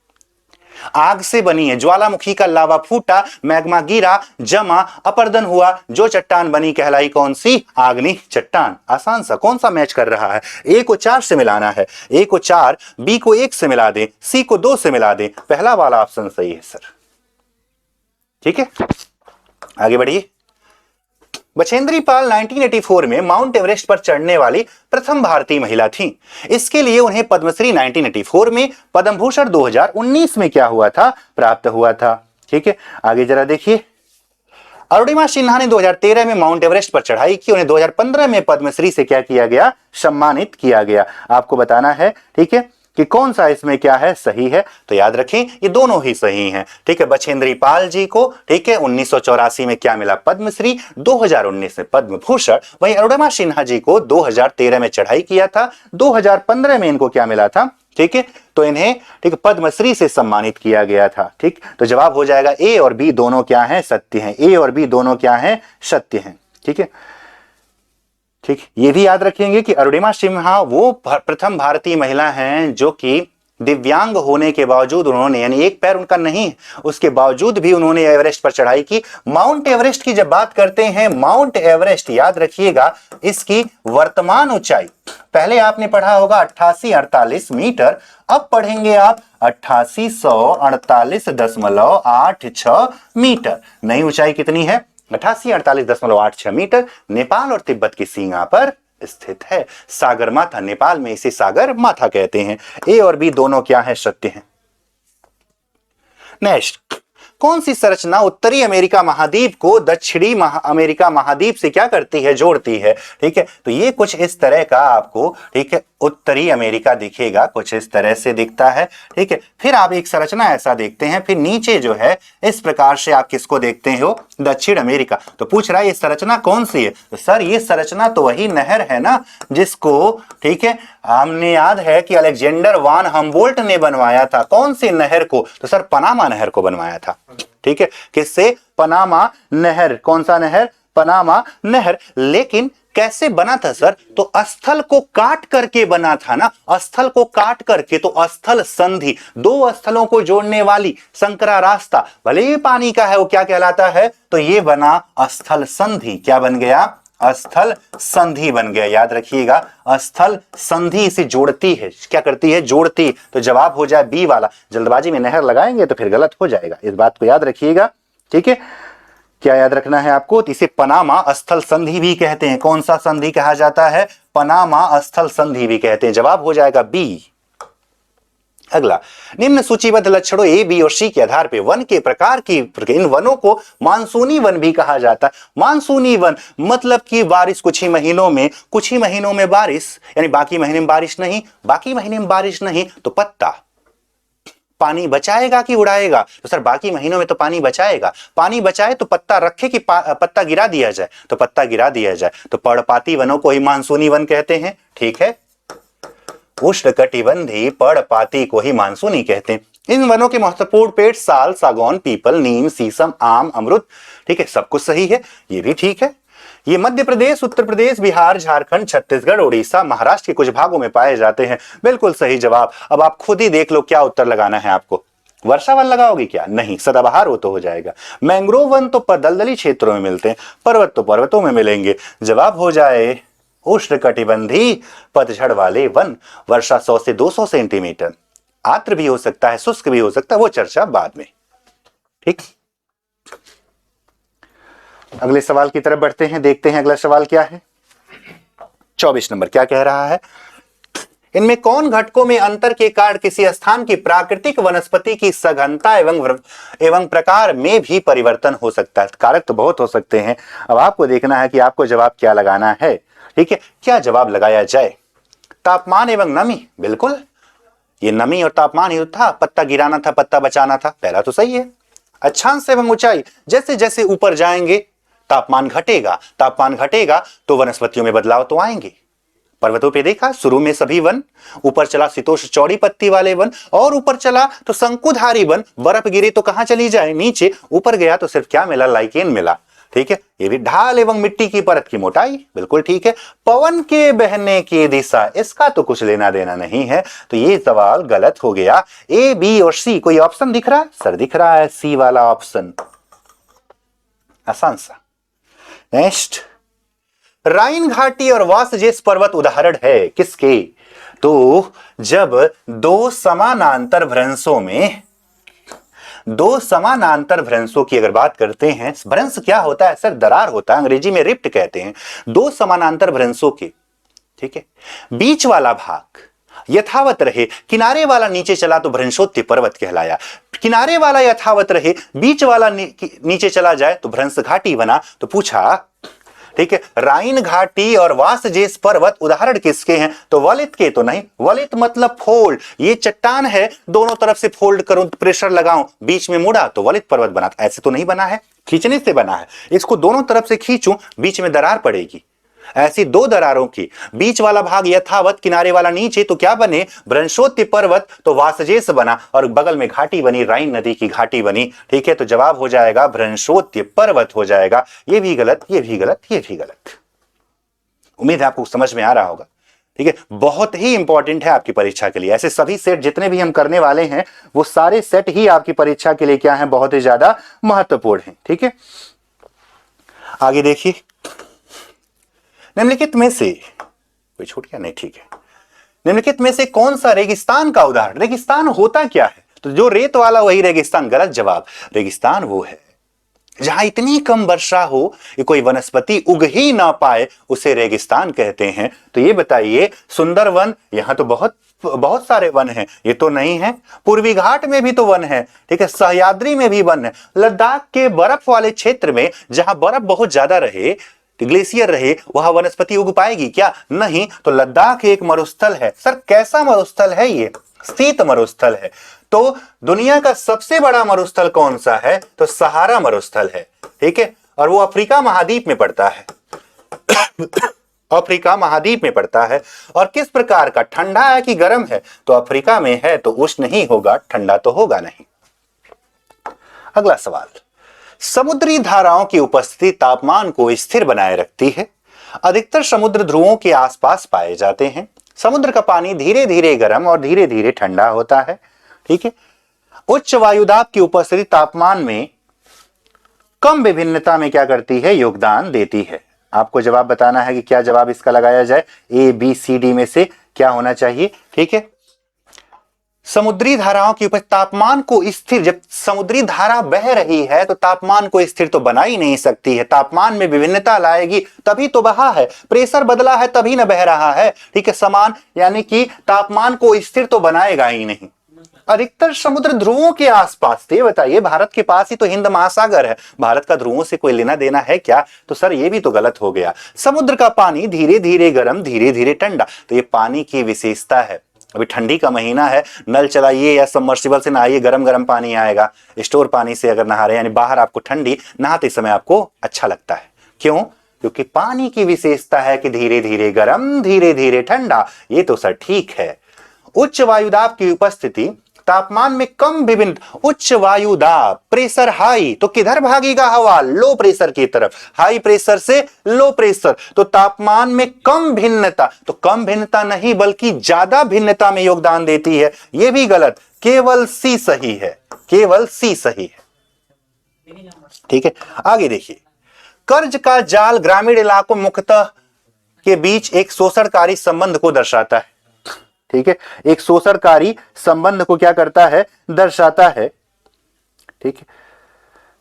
आग से बनी है, ज्वालामुखी का लावा फूटा, मैग्मा गिरा, जमा, अपर्दन हुआ, जो चट्टान बनी कहलाई कौन सी, आग्नेय चट्टान। आसान सा, कौन सा मैच कर रहा है, ए को 4 से मिलाना है, ए को 4, बी को 1 से मिला दे, सी को 2 से मिला दे, पहला वाला ऑप्शन सही है सर, ठीक है। आगे बढ़िए, बछेंद्री पाल 1984 में माउंट एवरेस्ट पर चढ़ने वाली प्रथम भारतीय महिला थीं। इसके लिए उन्हें पद्मश्री 1984 में, पद्म भूषण 2019 में क्या हुआ था, प्राप्त हुआ था, ठीक है। आगे जरा देखिए, अरुणिमा सिन्हा ने 2013 में माउंट एवरेस्ट पर चढ़ाई की, उन्हें 2015 में पद्मश्री से क्या किया गया, सम्मानित किया गया। आपको बताना है, ठीक है, कि कौन सा इसमें क्या है, सही है। तो याद रखें ये दोनों ही सही हैं, ठीक है। बछेंद्री पाल जी को, ठीक है, 1984 में क्या मिला, पद्मश्री, 2019 में पद्म भूषण। वहीं अरुणिमा सिन्हा जी को 2013 में चढ़ाई किया था, 2015 में इनको क्या मिला था, ठीक है, तो इन्हें, ठीक है, पद्मश्री से सम्मानित किया गया था, ठीक। तो जवाब हो जाएगा ए और बी दोनों क्या है, सत्य हैं, ए और बी दोनों क्या है, सत्य हैं, ठीक है, ठीक। ये भी याद रखेंगे कि अरुणिमा सिन्हा वो प्रथम भारतीय महिला हैं जो कि दिव्यांग होने के बावजूद उन्होंने, यानी एक पैर उनका नहीं, उसके बावजूद भी उन्होंने एवरेस्ट पर चढ़ाई की। माउंट एवरेस्ट की जब बात करते हैं, माउंट एवरेस्ट याद रखिएगा, इसकी वर्तमान ऊंचाई पहले आपने पढ़ा होगा 8848 मीटर, अब पढ़ेंगे आप 8848.86 मीटर। नई ऊंचाई कितनी है, 8848.86 मीटर, नेपाल और तिब्बत की सीमा पर स्थित है। सागर माथा, नेपाल में इसे सागर माथा कहते हैं। ए और बी दोनों क्या है? सत्य है। नेक्स्ट, कौन सी संरचना उत्तरी अमेरिका महाद्वीप को दक्षिणी अमेरिका महाद्वीप से क्या करती है? जोड़ती है। ठीक है, तो ये कुछ इस तरह का आपको, ठीक है, उत्तरी अमेरिका दिखेगा, कुछ इस तरह से दिखता है। ठीक है, फिर आप एक संरचना ऐसा देखते हैं, फिर नीचे जो है इस प्रकार से आप किसको देखते हो? दक्षिण अमेरिका। तो पूछ रहा है ये संरचना कौन सी है? तो सर ये संरचना तो वही नहर है ना जिसको, ठीक है, हमने याद है कि अलेक्जेंडर वान हम्बोल्ट ने बनवाया था। कौन सी नहर को? तो सर पनामा नहर को बनवाया था। ठीक है, किससे? पनामा नहर। कौन सा नहर? पनामा नहर। लेकिन कैसे बना था सर? तो स्थल को काट करके बना था ना, स्थल को काट करके। तो स्थल संधि, दो स्थलों को जोड़ने वाली संकरा रास्ता, भले ही पानी का है, वो क्या कहलाता है? तो ये बना स्थल संधि। क्या बन गया? स्थल संधि बन गया। याद रखिएगा, स्थल संधि इसे जोड़ती है। क्या करती है? जोड़ती। तो जवाब हो जाए बी वाला। जल्दबाजी में नहर लगाएंगे तो फिर गलत हो जाएगा, इस बात को याद रखिएगा। ठीक है, क्या याद रखना है आपको? तो इसे पनामा स्थल संधि भी कहते हैं। कौन सा संधि कहा जाता है? पनामा स्थल संधि भी कहते हैं। जवाब हो जाएगा बी। अगला, निम्न सूचीबद्ध लक्षणों ए, बी और सी के आधार पर वन के प्रकार की, इन वनों को मानसूनी वन भी कहा जाता है। मानसूनी वन मतलब कि बारिश कुछ ही महीनों में बारिश, यानी बाकी महीने में बारिश नहीं, बाकी महीने में बारिश नहीं तो पत्ता पानी बचाएगा कि उड़ाएगा? तो सर बाकी महीनों में तो पानी बचाएगा। पानी बचाए तो पत्ता रखे कि पत्ता गिरा दिया जाए? तो पत्ता गिरा दिया जाए। तो पर्णपाती वनों को ही मानसूनी वन कहते हैं। ठीक है, उष्णकटिबंधीय पर्णपाती को ही मानसूनी कहते हैं। इन वनों के महत्वपूर्ण पेड़ साल, सागौन, पीपल, नीम, शीशम, आम, अमरुद। ठीक है, सब कुछ सही है, ये भी ठीक है। ये मध्य प्रदेश, उत्तर प्रदेश, बिहार, झारखंड, छत्तीसगढ़, उड़ीसा, महाराष्ट्र के कुछ भागों में पाए जाते हैं। बिल्कुल सही जवाब। अब आप खुद ही देख लो क्या उत्तर लगाना है आपको। वर्षा वन लगाओगे क्या? नहीं, सदाबहार वो तो हो जाएगा। मैंग्रोव वन तो दलदली क्षेत्रों में मिलते हैं, पर्वत तो पर्वतों में मिलेंगे। जवाब हो जाए उष्णकटिबंधीय पतझड़ वाले वन। वर्षा 100 से 200 सेंटीमीटर, आर्द्र भी हो सकता है, शुष्क भी हो सकता है, वो चर्चा बाद में। ठीक, अगले सवाल की तरफ बढ़ते हैं, देखते हैं अगला सवाल क्या है। 24 नंबर क्या कह रहा है? इनमें कौन घटकों में अंतर के कारण किसी स्थान की प्राकृतिक वनस्पति की सघनता एवं प्रकार में भी परिवर्तन हो सकता है? कारक तो बहुत हो सकते हैं। अब आपको देखना है कि आपको जवाब क्या लगाना है। ठीक है, क्या जवाब लगाया जाए? तापमान एवं नमी। बिल्कुल, ये नमी और तापमान ही था। पत्ता गिराना था, पत्ता बचाना था, पहला तो सही है। अक्षांश एवं ऊंचाई, जैसे जैसे ऊपर जाएंगे तापमान घटेगा, तापमान घटेगा तो वनस्पतियों में बदलाव तो आएंगे। पर्वतों पे देखा, शुरू में सभी वन, ऊपर चला शीतोष्ण चौड़ी पत्ती वाले वन, और ऊपर चला तो शंकुधारी वन। बर्फ गिरी तो कहां चली जाए? नीचे। ऊपर गया तो सिर्फ क्या मिला? लाइकेन मिला। ठीक है, ये भी ढाल एवं मिट्टी की परत की मोटाई। बिल्कुल ठीक है। पवन के बहने की दिशा, इसका तो कुछ लेना देना नहीं है, तो ये सवाल गलत हो गया। ए, बी और सी, कोई ऑप्शन दिख रहा है? सर दिख रहा है, सी वाला ऑप्शन, आसान सा। नेक्स्ट, राइन घाटी और वासजेस पर्वत उदाहरण है किसके? तो जब दो समानांतर भ्रंशों की अगर बात करते हैं, भ्रंश क्या होता है सर? दरार होता है, अंग्रेजी में रिप्ट कहते हैं। दो समानांतर भ्रंशों के, ठीक है, बीच वाला भाग यथावत रहे, किनारे वाला नीचे चला तो भ्रंशोत्य पर्वत कहलाया। किनारे वाला यथावत रहे, बीच वाला नीचे चला जाए तो भ्रंश घाटी बना। तो पूछा, ठीक है, राइन घाटी और वासजेस पर्वत उदाहरण किसके हैं? तो वलित के तो नहीं। वलित मतलब फोल्ड, ये चट्टान है, दोनों तरफ से फोल्ड करूं, प्रेशर लगाऊं, बीच में मुड़ा तो वलित पर्वत बना। ऐसे तो नहीं बना है, खींचने से बना है। इसको दोनों तरफ से खींचूं, बीच में दरार पड़ेगी। ऐसी दो दरारों की, बीच वाला भाग यथावत, किनारे वाला नीचे, तो क्या बने? भ्रंशोत्य पर्वत, तो वासजेस बना, और बगल में घाटी बनी, राइन नदी की घाटी बनी। ठीक है, तो जवाब हो जाएगा भ्रंशोत्य पर्वत हो जाएगा। ये भी गलत, ये भी गलत, ये भी गलत। उम्मीद है आपको समझ में आ रहा होगा। ठीक है, बहुत ही इंपॉर्टेंट है आपकी परीक्षा के लिए। ऐसे सभी सेट जितने भी हम करने वाले हैं, वो सारे सेट ही आपकी परीक्षा के लिए क्या है? बहुत ही ज्यादा महत्वपूर्ण है। ठीक है, आगे देखिए, निम्नलिखित में से कोई छूट गया? नहीं, ठीक है। निम्नलिखित में से कौन सा रेगिस्तान का उदाहरण? रेगिस्तान होता क्या है? तो जो रेत वाला वही रेगिस्तान। गलत जवाब। रेगिस्तान वो है जहां इतनी कम वर्षा हो कि कोई वनस्पति उग ही ना पाए उसे रेगिस्तान कहते हैं। तो ये बताइए, सुंदर वन, यहां तो बहुत बहुत सारे वन हैं, ये तो नहीं है। पूर्वी घाट में भी तो वन है, ठीक है, सह्याद्री में भी वन है। लद्दाख के बर्फ वाले क्षेत्र में जहां बर्फ बहुत ज्यादा रहे, ग्लेशियर रहे, वहां वनस्पति उग पाएगी क्या? नहीं। तो लद्दाख एक मरुस्थल है। सर कैसा मरुस्थल है ये? शीत मरुस्थल है। तो दुनिया का सबसे बड़ा मरुस्थल कौन सा है? तो सहारा मरुस्थल है, ठीक है, और वो अफ्रीका महाद्वीप में पड़ता है। अफ्रीका महाद्वीप में पड़ता है। और किस प्रकार का, ठंडा है कि गर्म है? तो अफ्रीका में है तो उष्ण ही होगा, ठंडा तो होगा नहीं। अगला सवाल, समुद्री धाराओं की उपस्थिति तापमान को स्थिर बनाए रखती है। अधिकतर समुद्र ध्रुवों के आसपास पाए जाते हैं। समुद्र का पानी धीरे धीरे गर्म और धीरे धीरे ठंडा होता है, ठीक है। उच्च वायुदाब की उपस्थिति तापमान में कम विभिन्नता में क्या करती है? योगदान देती है। आपको जवाब बताना है कि क्या जवाब इसका लगाया जाए। ए बी सी डी में से क्या होना चाहिए, ठीक है। समुद्री धाराओं की उपस्थिति तापमान को स्थिर, जब समुद्री धारा बह रही है तो तापमान को स्थिर तो बना ही नहीं सकती है। तापमान में विभिन्नता लाएगी तभी तो बहा है। प्रेशर बदला है तभी न बह रहा है, ठीक है। समान यानी कि तापमान को स्थिर तो बनाएगा ही नहीं। अधिकतर समुद्र ध्रुवों के आसपास थे। बताइए, भारत के पास ही तो हिंद महासागर है, भारत का ध्रुवों से कोई लेना देना है क्या? तो सर ये भी तो गलत हो गया। समुद्र का पानी धीरे धीरे गर्म, धीरे धीरे ठंडा, तो ये पानी की विशेषता है। अभी ठंडी का महीना है, नल चलाइए या सबमर्सिबल से नहाइए, गरम गरम पानी आएगा। स्टोर पानी से अगर नहा रहे हैं, यानी बाहर आपको ठंडी, नहाते समय आपको अच्छा लगता है। क्यों? क्योंकि पानी की विशेषता है कि धीरे धीरे गर्म, धीरे धीरे ठंडा। ये तो सर ठीक है। उच्च वायुदाब की उपस्थिति तापमान में कम विभिन्न, उच्च वायुदाब, प्रेशर हाई, तो किधर भागेगा हवा? लो प्रेशर की तरफ। हाई प्रेशर से लो प्रेशर, तो तापमान में कम भिन्नता, तो कम भिन्नता नहीं बल्कि ज्यादा भिन्नता में योगदान देती है। यह भी गलत, केवल सी सही है, केवल सी सही है, ठीक है। आगे देखिए, कर्ज का जाल ग्रामीण इलाकों मुख्यतः के बीच एक शोषणकारी संबंध को दर्शाता है, ठीक है। एक शोषणकारी संबंध को क्या करता है? दर्शाता है, ठीक है।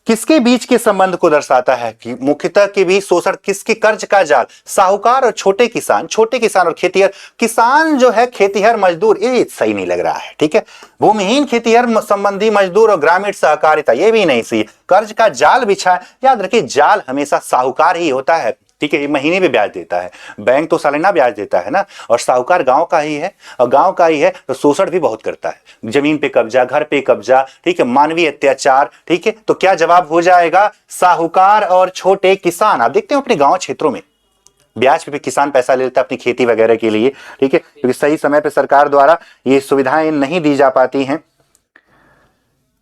किसके बीच के संबंध को दर्शाता है? कि मुख्यतः के बीच शोषण, किसके? कर्ज का जाल, साहूकार और छोटे किसान, छोटे किसान और खेतीहर। किसान जो है, खेतीहर मजदूर, ये सही नहीं लग रहा है, ठीक है। भूमिहीन खेतीहर संबंधी मजदूर और ग्रामीण सहकारिता, ये भी नहीं सही। कर्ज का जाल बिछा, याद रखिए जाल हमेशा साहूकार ही होता है, ठीक है। ये महीने में ब्याज देता है, बैंक तो सालाना ब्याज देता है ना। और साहूकार गांव का ही है, और गांव का ही है तो शोषण भी बहुत करता है। जमीन पे कब्जा, घर पे कब्जा, ठीक है, मानवीय अत्याचार, ठीक है। तो क्या जवाब हो जाएगा? साहूकार और छोटे किसान। आप देखते हो अपने गांव क्षेत्रों में ब्याज पे किसान पैसा ले लेता है अपनी खेती वगैरह के लिए, ठीक है, क्योंकि सही समय पे सरकार द्वारा ये सुविधाएं नहीं दी जा पाती हैं।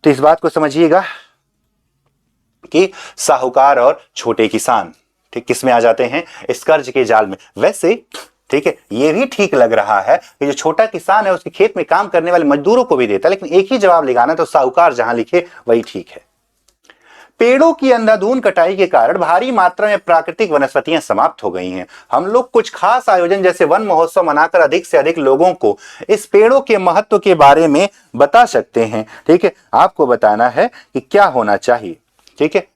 तो इस बात को समझिएगा कि साहूकार और छोटे किसान, ठीक, किस में आ जाते हैं? इस कर्ज के जाल में। वैसे ठीक है, ये भी ठीक लग रहा है कि जो छोटा किसान है उसके खेत में काम करने वाले मजदूरों को भी देता है, लेकिन एक ही जवाब लगाना, तो साहूकार जहां लिखे वही ठीक है। पेड़ों की अंधाधुंध कटाई के कारण भारी मात्रा में प्राकृतिक वनस्पतियां समाप्त हो गई हैं। हम लोग कुछ खास आयोजन जैसे वन महोत्सव मनाकर अधिक से अधिक लोगों को इस पेड़ों के महत्व के बारे में बता सकते हैं, ठीक है। आपको बताना है कि क्या होना चाहिए, ठीक है।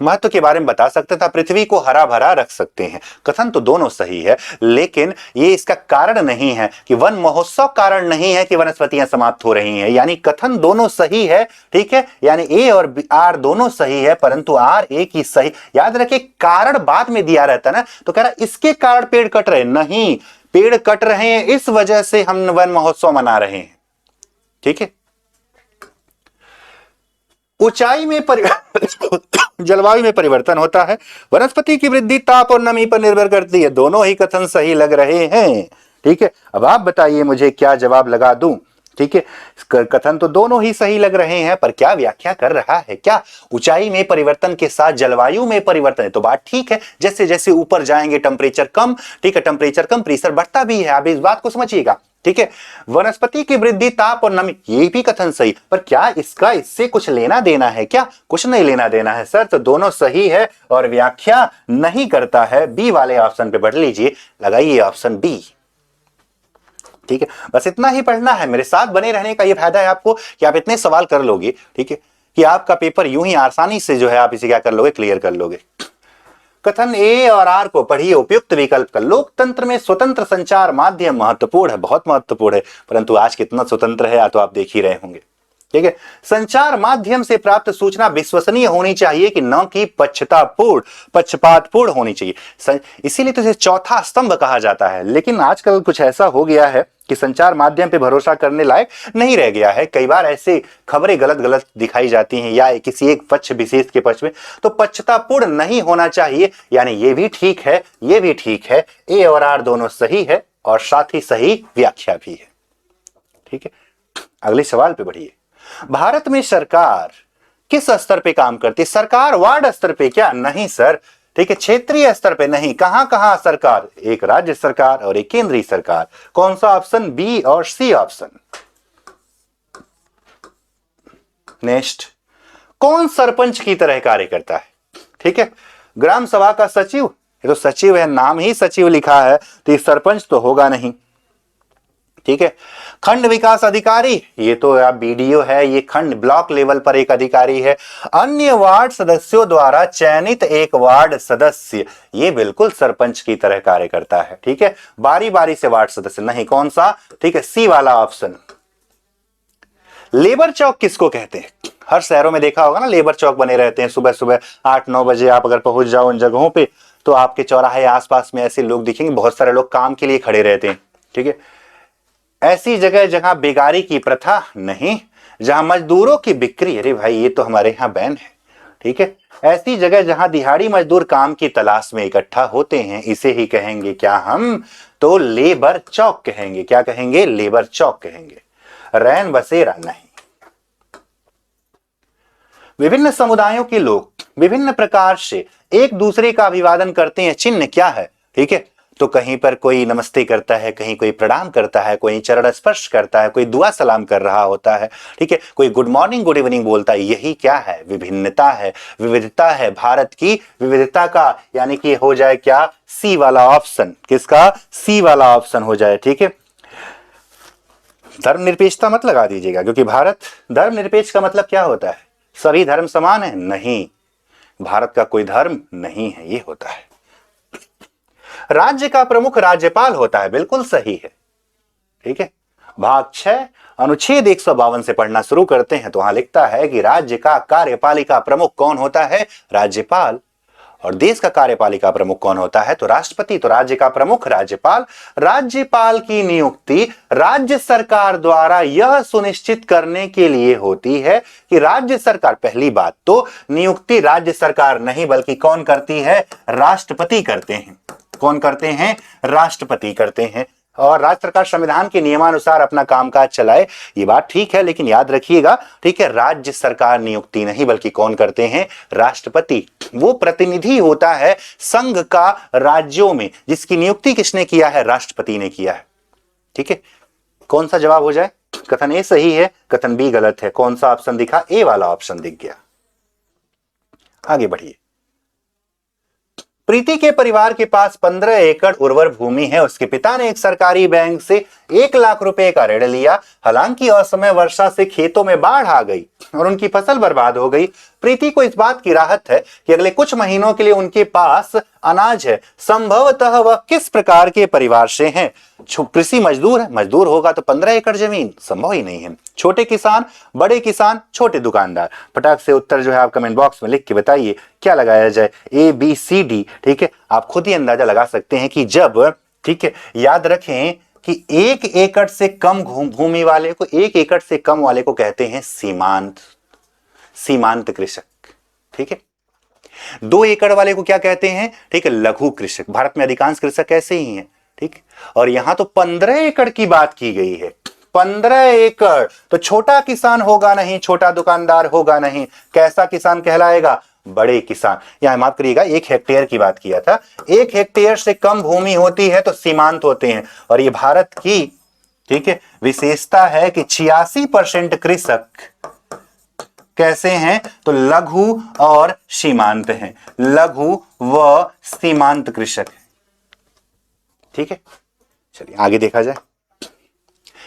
महत्व के बारे में बता सकते था, पृथ्वी को हरा भरा रख सकते हैं। कथन तो दोनों सही है, लेकिन ये इसका कारण नहीं है कि वन महोत्सव कारण नहीं है कि वनस्पतियां समाप्त हो रही हैं। यानी कथन दोनों सही है, ठीक है, यानी ए और आर दोनों सही है, परंतु आर एक ही सही। याद रखिए, कारण बाद में दिया रहता ना, तो कह रहा इसके कारण पेड़ कट रहे, नहीं, पेड़ कट रहे हैं इस वजह से हम वन महोत्सव मना रहे हैं, ठीक है। ऊंचाई में जलवायु में परिवर्तन होता है, वनस्पति की वृद्धि ताप और नमी पर निर्भर करती है। दोनों ही कथन सही लग रहे हैं, ठीक है। अब आप बताइए मुझे क्या जवाब लगा दूं, ठीक है। कथन तो दोनों ही सही लग रहे हैं, पर क्या व्याख्या कर रहा है? क्या ऊंचाई में परिवर्तन के साथ जलवायु में परिवर्तन है? तो बात ठीक है, जैसे जैसे ऊपर जाएंगे टेम्परेचर कम, ठीक है, टेम्परेचर कम, प्रेशर बढ़ता भी है। आप इस बात को समझिएगा, ठीक है। वनस्पति की वृद्धि ताप और नमी, ये भी कथन सही, पर क्या इसका इससे कुछ लेना देना है? क्या कुछ नहीं लेना देना है सर, तो दोनों सही है और व्याख्या नहीं करता है। बी वाले ऑप्शन पे बढ़ लीजिए, लगाइए ऑप्शन बी, ठीक है। बस इतना ही पढ़ना है, मेरे साथ बने रहने का ये फायदा है आपको कि आप इतने सवाल कर लोगे, ठीक है। कि आपका पेपर यूं ही आसानी से जो है आप इसे क्या कर लोगे, क्लियर कर लोगे। कथन ए और आर को पढ़िए, उपयुक्त विकल्प का। लोकतंत्र में स्वतंत्र संचार माध्यम महत्वपूर्ण है, बहुत महत्वपूर्ण है, परंतु आज कितना स्वतंत्र है तो आप देख ही रहे होंगे। ठीक है, संचार माध्यम से प्राप्त सूचना विश्वसनीय होनी चाहिए कि न कि पक्षपातपूर्ण होनी चाहिए। इसीलिए तो इसे चौथा स्तंभ कहा जाता है। लेकिन आजकल कुछ ऐसा हो गया है कि संचार माध्यम पे भरोसा करने लायक नहीं रह गया है। कई बार ऐसे खबरें गलत गलत दिखाई जाती हैं या किसी एक पक्ष विशेष के पक्ष में, तो पक्षतापूर्ण नहीं होना चाहिए। यानी ये भी ठीक है, ये भी ठीक है, ए और आर दोनों सही है और साथ ही सही व्याख्या भी है। ठीक है, अगले सवाल पे बढ़िए। भारत में सरकार किस स्तर पे काम करती है? सरकार वार्ड स्तर पे क्या? नहीं सर। ठीक है, क्षेत्रीय स्तर पे नहीं। कहां कहां सरकार? एक राज्य सरकार और एक केंद्रीय सरकार। कौन सा ऑप्शन? बी और सी ऑप्शन। नेक्स्ट, कौन सरपंच की तरह कार्य करता है? ठीक है, ग्राम सभा का सचिव, ये तो सचिव है, नाम ही सचिव लिखा है, तो ये सरपंच तो होगा नहीं। ठीक है, खंड विकास अधिकारी, ये तो आप बीडीओ है, ये खंड ब्लॉक लेवल पर एक अधिकारी है। अन्य वार्ड सदस्यों द्वारा चयनित एक वार्ड सदस्य, ये बिल्कुल सरपंच की तरह कार्य करता है। ठीक है, बारी बारी से वार्ड सदस्य नहीं। कौन सा? ठीक है, सी वाला ऑप्शन। लेबर चौक किसको कहते हैं? हर शहरों में देखा होगा ना, लेबर चौक बने रहते हैं। सुबह सुबह 8-9 बजे आप अगर पहुंच जाओ उन जगहों पे, तो आपके चौराहे आसपास में ऐसे लोग दिखेंगे, बहुत सारे लोग काम के लिए खड़े रहते हैं। ठीक है, ऐसी जगह जहां बेगारी की प्रथा नहीं, जहां मजदूरों की बिक्री, अरे भाई ये तो हमारे यहां बैन है। ठीक है, ऐसी जगह जहां दिहाड़ी मजदूर काम की तलाश में इकट्ठा होते हैं, इसे ही कहेंगे क्या हम? तो लेबर चौक कहेंगे। क्या कहेंगे? लेबर चौक कहेंगे, रैन बसेरा नहीं। विभिन्न समुदायों के लोग विभिन्न प्रकार से एक दूसरे का अभिवादन करते हैं, चिन्ह क्या है? ठीक है, तो कहीं पर कोई नमस्ते करता है, कहीं कोई प्रणाम करता है, कोई चरण स्पर्श करता है, कोई दुआ सलाम कर रहा होता है। ठीक है, कोई गुड मॉर्निंग गुड इवनिंग बोलता है। यही क्या है? विभिन्नता है, विविधता है, भारत की विविधता का। यानी कि हो जाए क्या? सी वाला ऑप्शन। किसका? सी वाला ऑप्शन हो जाए। ठीक है, धर्मनिरपेक्षता मत लगा दीजिएगा, क्योंकि भारत धर्मनिरपेक्ष का मतलब क्या होता है? सभी धर्म समान है? नहीं, भारत का कोई धर्म नहीं है, ये होता है। राज्य का प्रमुख राज्यपाल होता है, बिल्कुल सही है। ठीक है, भाग 6 अनुच्छेद 152 से पढ़ना शुरू करते हैं तो वहां लिखता है कि राज्य का कार्यपालिका प्रमुख कौन होता है? राज्यपाल। और देश का कार्यपालिका प्रमुख कौन होता है? तो राष्ट्रपति। तो राज्य का प्रमुख राज्यपाल। राज्यपाल की नियुक्ति राज्य सरकार द्वारा यह सुनिश्चित करने के लिए होती है कि राज्य सरकार, पहली बात तो नियुक्ति राज्य सरकार नहीं बल्कि कौन करती है? राष्ट्रपति करते हैं। कौन करते हैं? राष्ट्रपति करते हैं। और राज्य सरकार संविधान के नियमानुसार अपना कामकाज चलाए, ये बात ठीक है, लेकिन याद रखिएगा, ठीक है, राज्य सरकार नियुक्ति नहीं बल्कि कौन करते हैं? राष्ट्रपति। वो प्रतिनिधि होता है संघ का राज्यों में, जिसकी नियुक्ति किसने किया है? राष्ट्रपति ने किया है। ठीक है, कौन सा जवाब हो जाए? कथन ए सही है, कथन बी गलत है। कौन सा ऑप्शन दिखा? ए वाला ऑप्शन दिख गया। आगे बढ़िए। प्रीति के परिवार के पास 15 एकड़ उर्वर भूमि है। उसके पिता ने एक सरकारी बैंक से 1 लाख रुपए का ऋण लिया। हालांकि असमय वर्षा से खेतों में बाढ़ आ गई और उनकी फसल बर्बाद हो गई। प्रीति को इस बात की राहत है कि अगले कुछ महीनों के लिए उनके पास अनाज है। संभवतः वह किस प्रकार के परिवार से हैं? कृषि मजदूर है। मजदूर होगा तो 15 एकड़ जमीन संभव ही नहीं है। छोटे किसान, बड़े किसान, छोटे दुकानदार। फटाक से उत्तर जो है आप कमेंट बॉक्स में लिख के बताइए क्या लगाया जाए, ए बी सी डी। ठीक है, आप खुद ही अंदाजा लगा सकते हैं कि जब, ठीक है, याद रखें कि 1 एकड़ से कम भूमि वाले को, 1 एकड़ से कम वाले को कहते हैं सीमांत कृषक। ठीक है, 2 एकड़ वाले को क्या कहते हैं? ठीक है, लघु कृषक। भारत में अधिकांश कृषक ऐसे ही हैं। ठीक, और यहां तो 15 एकड़ की बात की गई है। 15 एकड़ तो छोटा किसान होगा नहीं, छोटा दुकानदार होगा नहीं। कैसा किसान कहलाएगा? बड़े किसान। यहां माफ करिएगा, 1 हेक्टेयर की बात किया था। 1 हेक्टेयर से कम भूमि होती है तो सीमांत होते हैं। और ये भारत की, ठीक है, विशेषता है कि 86% कृषक कैसे हैं? तो लघु और सीमांत हैं। लघु व सीमांत कृषक है। ठीक है, चलिए आगे देखा जाए।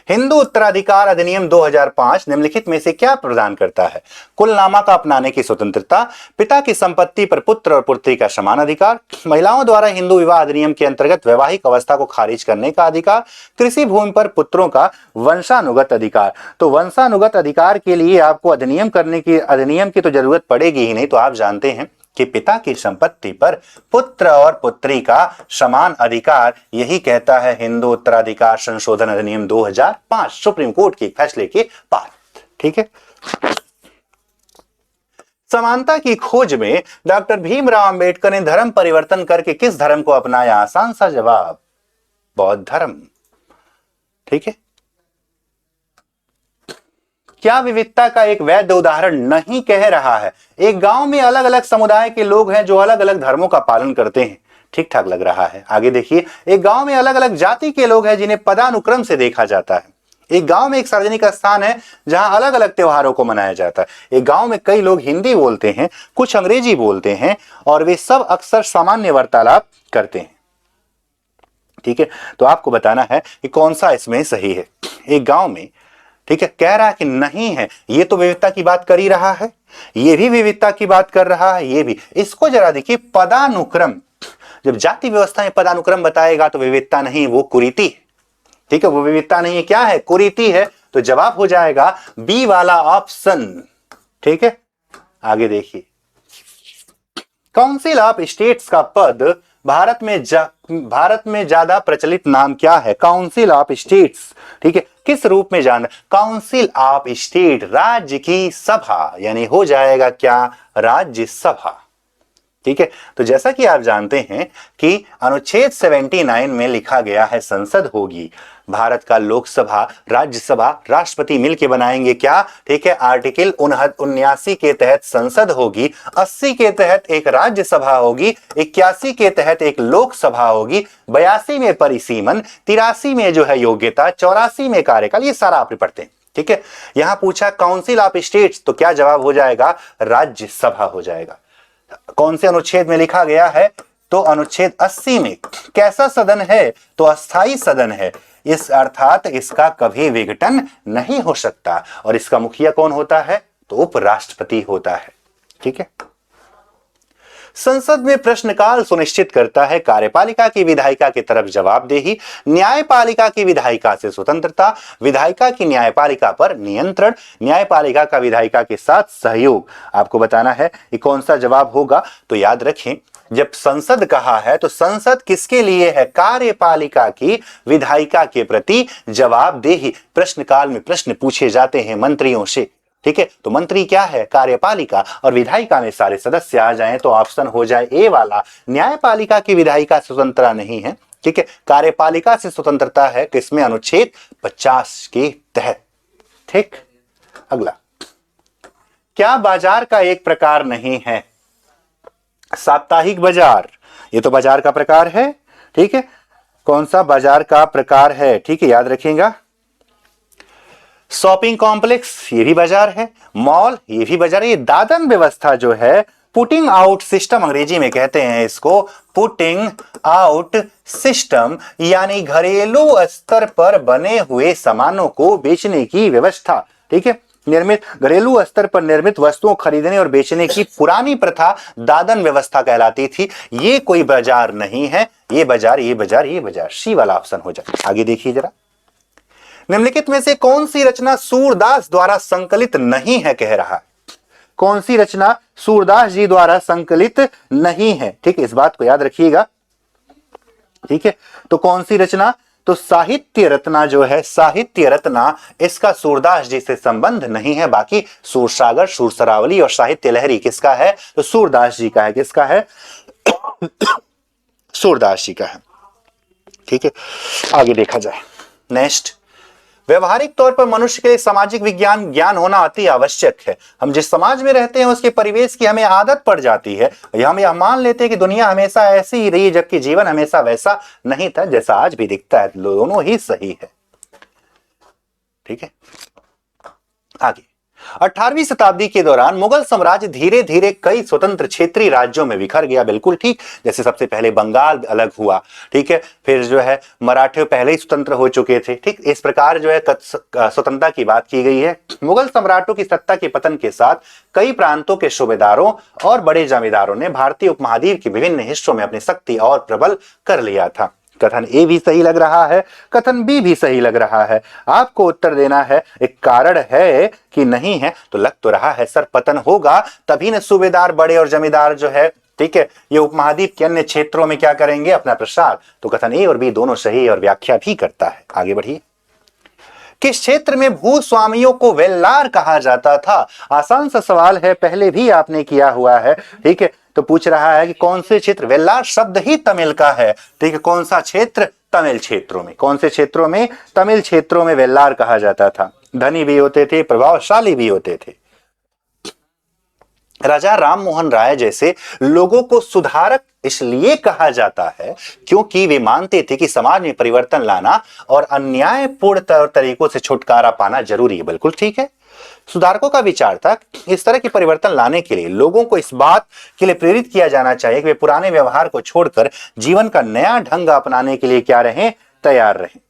हिंदू उत्तराधिकार अधिनियम 2005 निम्नलिखित में से क्या प्रदान करता है? कुलनामा का अपनाने की स्वतंत्रता, पिता की संपत्ति पर पुत्र और पुत्री का समान अधिकार, महिलाओं द्वारा हिंदू विवाह अधिनियम के अंतर्गत वैवाहिक अवस्था को खारिज करने का अधिकार, कृषि भूमि पर पुत्रों का वंशानुगत अधिकार। तो वंशानुगत अधिकार के लिए आपको अधिनियम की तो जरूरत पड़ेगी ही नहीं। तो आप जानते हैं कि पिता की संपत्ति पर पुत्र और पुत्री का समान अधिकार, यही कहता है हिंदू उत्तराधिकार संशोधन अधिनियम 2005 सुप्रीम कोर्ट के फैसले के बाद। ठीक है। समानता की खोज में डॉक्टर भीमराव अंबेडकर ने धर्म परिवर्तन करके किस धर्म को अपनाया? आसान सा जवाब, बौद्ध धर्म। ठीक है। क्या विविधता का एक वैध उदाहरण नहीं कह रहा है? एक गांव में अलग अलग समुदाय के लोग हैं जो अलग अलग धर्मों का पालन करते हैं। ठीक ठाक लग रहा है। आगे देखिए, एक गांव में अलग अलग जाति के लोग हैं जिन्हें पदानुक्रम से देखा जाता है। एक गांव में एक सार्वजनिक स्थान है जहां अलग अलग त्योहारों को मनाया जाता है। एक गांव में कई लोग हिंदी बोलते हैं, कुछ अंग्रेजी बोलते हैं और वे सब अक्सर सामान्य वार्तालाप करते हैं। ठीक है। तो आपको बताना है कि कौन सा इसमें सही है। एक गांव में, ठीक है, कह रहा है कि नहीं है, ये तो विविधता की बात कर ही रहा है, ये भी विविधता की बात कर रहा है, ये भी। इसको जरा देखिए, पदानुक्रम। जब जाति व्यवस्था में पदानुक्रम बताएगा तो विविधता नहीं, वो कुरीति है। ठीक है, वो विविधता नहीं है, क्या है? कुरीति है। तो जवाब हो जाएगा बी वाला ऑप्शन। ठीक है। आगे देखिए, काउंसिल ऑफ स्टेट्स का पद भारत में ज्यादा प्रचलित नाम क्या है? Council of states. ठीक है, किस रूप में जाना? काउंसिल ऑफ स्टेट, राज्य की सभा, यानी हो जाएगा क्या? राज्यसभा। ठीक है। तो जैसा कि आप जानते हैं कि अनुच्छेद 79 में लिखा गया है संसद होगी, भारत का लोकसभा, राज्यसभा, राष्ट्रपति मिलके बनाएंगे क्या? ठीक है। आर्टिकल 79 के तहत संसद होगी, 80 के तहत एक राज्यसभा होगी, 81 के तहत एक लोकसभा होगी, 82 में परिसीमन, 83 में जो है योग्यता, 84 में कार्यकाल। ये सारा आप पढ़ते हैं। ठीक है। यहां पूछा काउंसिल ऑफ स्टेट्स, तो क्या जवाब हो जाएगा? राज्यसभा हो जाएगा। कौन से अनुच्छेद में लिखा गया है? तो अनुच्छेद 80 में। कैसा सदन है? तो अस्थाई सदन है। इस अर्थात इसका कभी विघटन नहीं हो सकता। और इसका मुखिया कौन होता है? तो उपराष्ट्रपति होता है। ठीक है। संसद में प्रश्नकाल सुनिश्चित करता है कार्यपालिका की विधायिका की तरफ जवाबदेही, न्यायपालिका की विधायिका से स्वतंत्रता, विधायिका की न्यायपालिका पर नियंत्रण, न्यायपालिका का विधायिका के साथ सहयोग। आपको बताना है कि कौन सा जवाब होगा। तो याद रखें, जब संसद कहा है तो संसद किसके लिए है? कार्यपालिका की विधायिका के प्रति जवाबदेही। प्रश्नकाल में प्रश्न पूछे जाते हैं मंत्रियों से। ठीक है। तो मंत्री क्या है? कार्यपालिका। और विधायिका में सारे सदस्य आ जाएं तो ऑप्शन हो जाए ए वाला। न्यायपालिका की विधायिका स्वतंत्रता नहीं है। ठीक है। कार्यपालिका से स्वतंत्रता है किसमें? अनुच्छेद 50 के तहत। ठीक। अगला, क्या बाजार का एक प्रकार नहीं है? साप्ताहिक बाजार, ये तो बाजार का प्रकार है। ठीक है। कौन सा बाजार का प्रकार है? ठीक है, याद रखिएगा। शॉपिंग कॉम्प्लेक्स, ये भी बाजार है। मॉल, ये भी बाजार है। ये दादन व्यवस्था जो है, पुटिंग आउट सिस्टम अंग्रेजी में कहते हैं इसको, पुटिंग आउट सिस्टम, यानी घरेलू स्तर पर बने हुए सामानों को बेचने की व्यवस्था। ठीक है। घरेलू स्तर पर निर्मित वस्तुओं खरीदने और बेचने की पुरानी प्रथा दादन व्यवस्था कहलाती थी। ये कोई बाजार नहीं है। ये बाजार, ये बाजार, ये बाजार। सी वाला ऑप्शन हो जाए। आगे देखिए जरा, निम्नलिखित में से कौन सी रचना सूरदास द्वारा संकलित नहीं है? कह रहा है कौन सी रचना सूरदास जी द्वारा संकलित नहीं है। ठीक है, इस बात को याद रखिएगा। ठीक है। तो कौन सी रचना? तो साहित्य रत्ना जो है, साहित्य रत्ना, इसका सूरदास जी से संबंध नहीं है। बाकी सूरसागर, सूरसरावली और साहित्य लहरी किसका है? तो सूरदास जी का है। किसका है? सूरदास जी का है। ठीक है। आगे देखा जाए। नेक्स्ट, व्यवहारिक तौर पर मनुष्य के लिए सामाजिक विज्ञान ज्ञान होना अति आवश्यक है। हम जिस समाज में रहते हैं उसके परिवेश की हमें आदत पड़ जाती है। हम मान लेते हैं कि दुनिया हमेशा ऐसी ही रही, जबकि जीवन हमेशा वैसा नहीं था जैसा आज भी दिखता है। दोनों ही सही है। ठीक है। आगे, 18वीं शताब्दी के दौरान मुगल साम्राज्य धीरे धीरे कई स्वतंत्र क्षेत्रीय राज्यों में बिखर गया, बिल्कुल ठीक। जैसे सबसे पहले बंगाल अलग हुआ, ठीक है, फिर जो है मराठे पहले ही स्वतंत्र हो चुके थे, ठीक। इस प्रकार जो है स्वतंत्रता की बात की गई है। मुगल सम्राटों की सत्ता के पतन के साथ कई प्रांतों के सूबेदारों और बड़े जमींदारों ने भारतीय उपमहाद्वीप के विभिन्न हिस्सों में अपनी शक्ति और प्रबल कर लिया था। कथन ए भी सही लग रहा है, कथन बी भी सही लग रहा है। आपको उत्तर देना है एक कारण है कि नहीं है, तो लग तो रहा है सर पतन होगा तभी न सूबेदार बड़े और जमींदार जो है, ठीक है, ये उपमहाद्वीप के अन्य क्षेत्रों में क्या करेंगे, अपना प्रसार। तो कथन ए और बी दोनों सही और व्याख्या भी करता है। आगे बढ़िए। किस क्षेत्र में भूस्वामियों को वेल्लार कहा जाता था? आसान सा सवाल है, पहले भी आपने किया हुआ है, ठीक है। तो पूछ रहा है कि कौन से क्षेत्र, वेल्लार शब्द ही तमिल का है, ठीक है। कौन सा क्षेत्र? तमिल क्षेत्रों में। कौन से क्षेत्रों में? तमिल क्षेत्रों में वेल्लार कहा जाता था। धनी भी होते थे, प्रभावशाली भी होते थे। राजा राम मोहन राय जैसे लोगों को सुधारक इसलिए कहा जाता है क्योंकि वे मानते थे कि समाज में परिवर्तन लाना और अन्यायपूर्ण तरीकों से छुटकारा पाना जरूरी है। बिल्कुल ठीक है। सुधारकों का विचार था इस तरह की परिवर्तन लाने के लिए लोगों को इस बात के लिए प्रेरित किया जाना चाहिए कि वे पुराने व्यवहार को छोड़कर जीवन का नया ढंग अपनाने के लिए क्या रहें, तैयार रहें।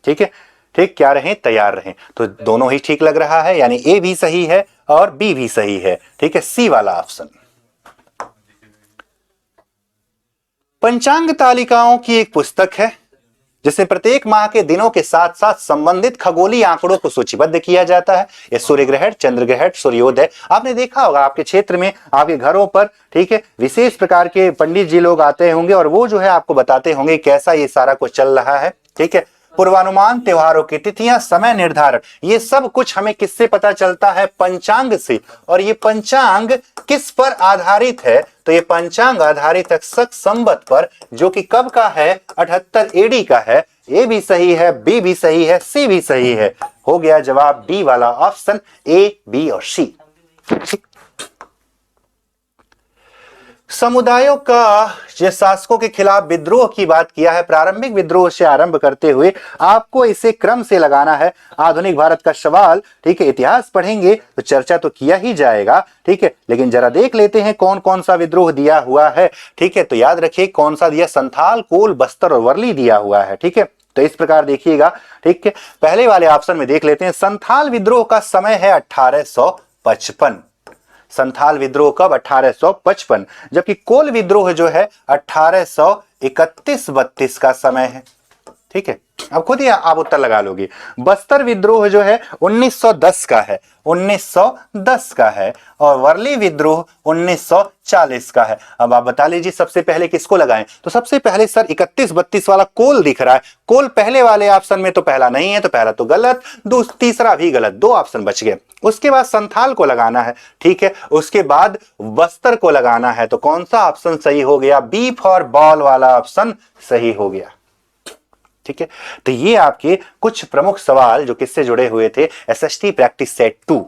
ठीक है, ठीक, क्या रहें, तैयार रहें। तो दोनों ही ठीक लग रहा है, यानी ए भी सही है और बी भी सही है। ठीक है, सी वाला ऑप्शन। पंचांग तालिकाओं की एक पुस्तक है जिसमें प्रत्येक माह के दिनों के साथ साथ संबंधित खगोलीय आंकड़ों को सूचीबद्ध किया जाता है। ये सूर्य ग्रहण, चंद्र ग्रहण, सूर्योदय, आपने देखा होगा आपके क्षेत्र में, आपके घरों पर, ठीक है, विशेष प्रकार के पंडित जी लोग आते होंगे और वो जो है आपको बताते होंगे कैसा ये सारा कुछ चल रहा है। ठीक है, पूर्वानुमान, त्योहारों की तिथियां, समय निर्धारण, ये सब कुछ हमें किससे पता चलता है? पंचांग से। और ये पंचांग किस पर आधारित है? तो ये पंचांग आधारित है शक संवत पर, जो कि कब का है? 78 एडी का है। ए भी सही है, बी भी सही है, सी भी सही है। हो गया जवाब डी वाला ऑप्शन, ए, बी और सी। समुदायों का जो शासकों के खिलाफ विद्रोह की बात किया है, प्रारंभिक विद्रोह से आरंभ करते हुए आपको इसे क्रम से लगाना है। आधुनिक भारत का सवाल, ठीक है, इतिहास पढ़ेंगे तो चर्चा तो किया ही जाएगा, ठीक है, लेकिन जरा देख लेते हैं कौन कौन सा विद्रोह दिया हुआ है। ठीक है, तो याद रखिए कौन सा दिया, संथाल, कोल, बस्तर और वर्ली दिया हुआ है। ठीक है, तो इस प्रकार देखिएगा। ठीक है, पहले वाले ऑप्शन में देख लेते हैं। संथाल विद्रोह का समय है 1855। संथाल विद्रोह कब? 1855। जबकि कोल विद्रोह जो है 1831-32 का समय है। ठीक है, अब खुद ही आप उत्तर लगा लोगे। बस्तर विद्रोह जो है 1910 का है, 1910 का है। और वर्ली विद्रोह 1940 का है। अब आप बता लीजिए सबसे पहले किसको लगाएं? तो सबसे पहले सर 31-32 वाला कोल दिख रहा है। कोल पहले वाले ऑप्शन में तो पहला नहीं है, तो पहला तो गलत, तीसरा भी गलत, दो ऑप्शन बच गए। उसके बाद संथाल को लगाना है, ठीक है, उसके बाद बस्तर को लगाना है। तो कौन सा ऑप्शन सही हो गया? बी फॉर बॉल वाला ऑप्शन सही हो गया। ठीक है, तो ये आपके कुछ प्रमुख सवाल जो किससे जुड़े हुए थे, एसएसटी प्रैक्टिस सेट 2,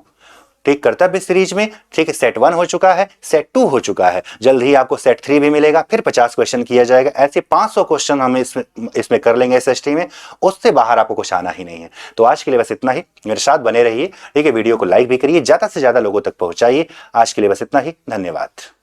ठीक, कर्तव्य सीरीज में। ठीक है, सेट 1 हो चुका है, सेट 2 हो चुका है, जल्द ही आपको सेट 3 भी मिलेगा, फिर 50 क्वेश्चन किया जाएगा। ऐसे 500 क्वेश्चन हम इसमें कर लेंगे एसएसटी में, उससे बाहर आपको कुछ आना ही नहीं है। तो आज के लिए बस इतना ही, मेरे साथ बने रहिए। ठीक है, वीडियो को लाइक भी करिए, ज्यादा से ज्यादा लोगों तक पहुंचाइए। आज के लिए बस इतना ही, धन्यवाद।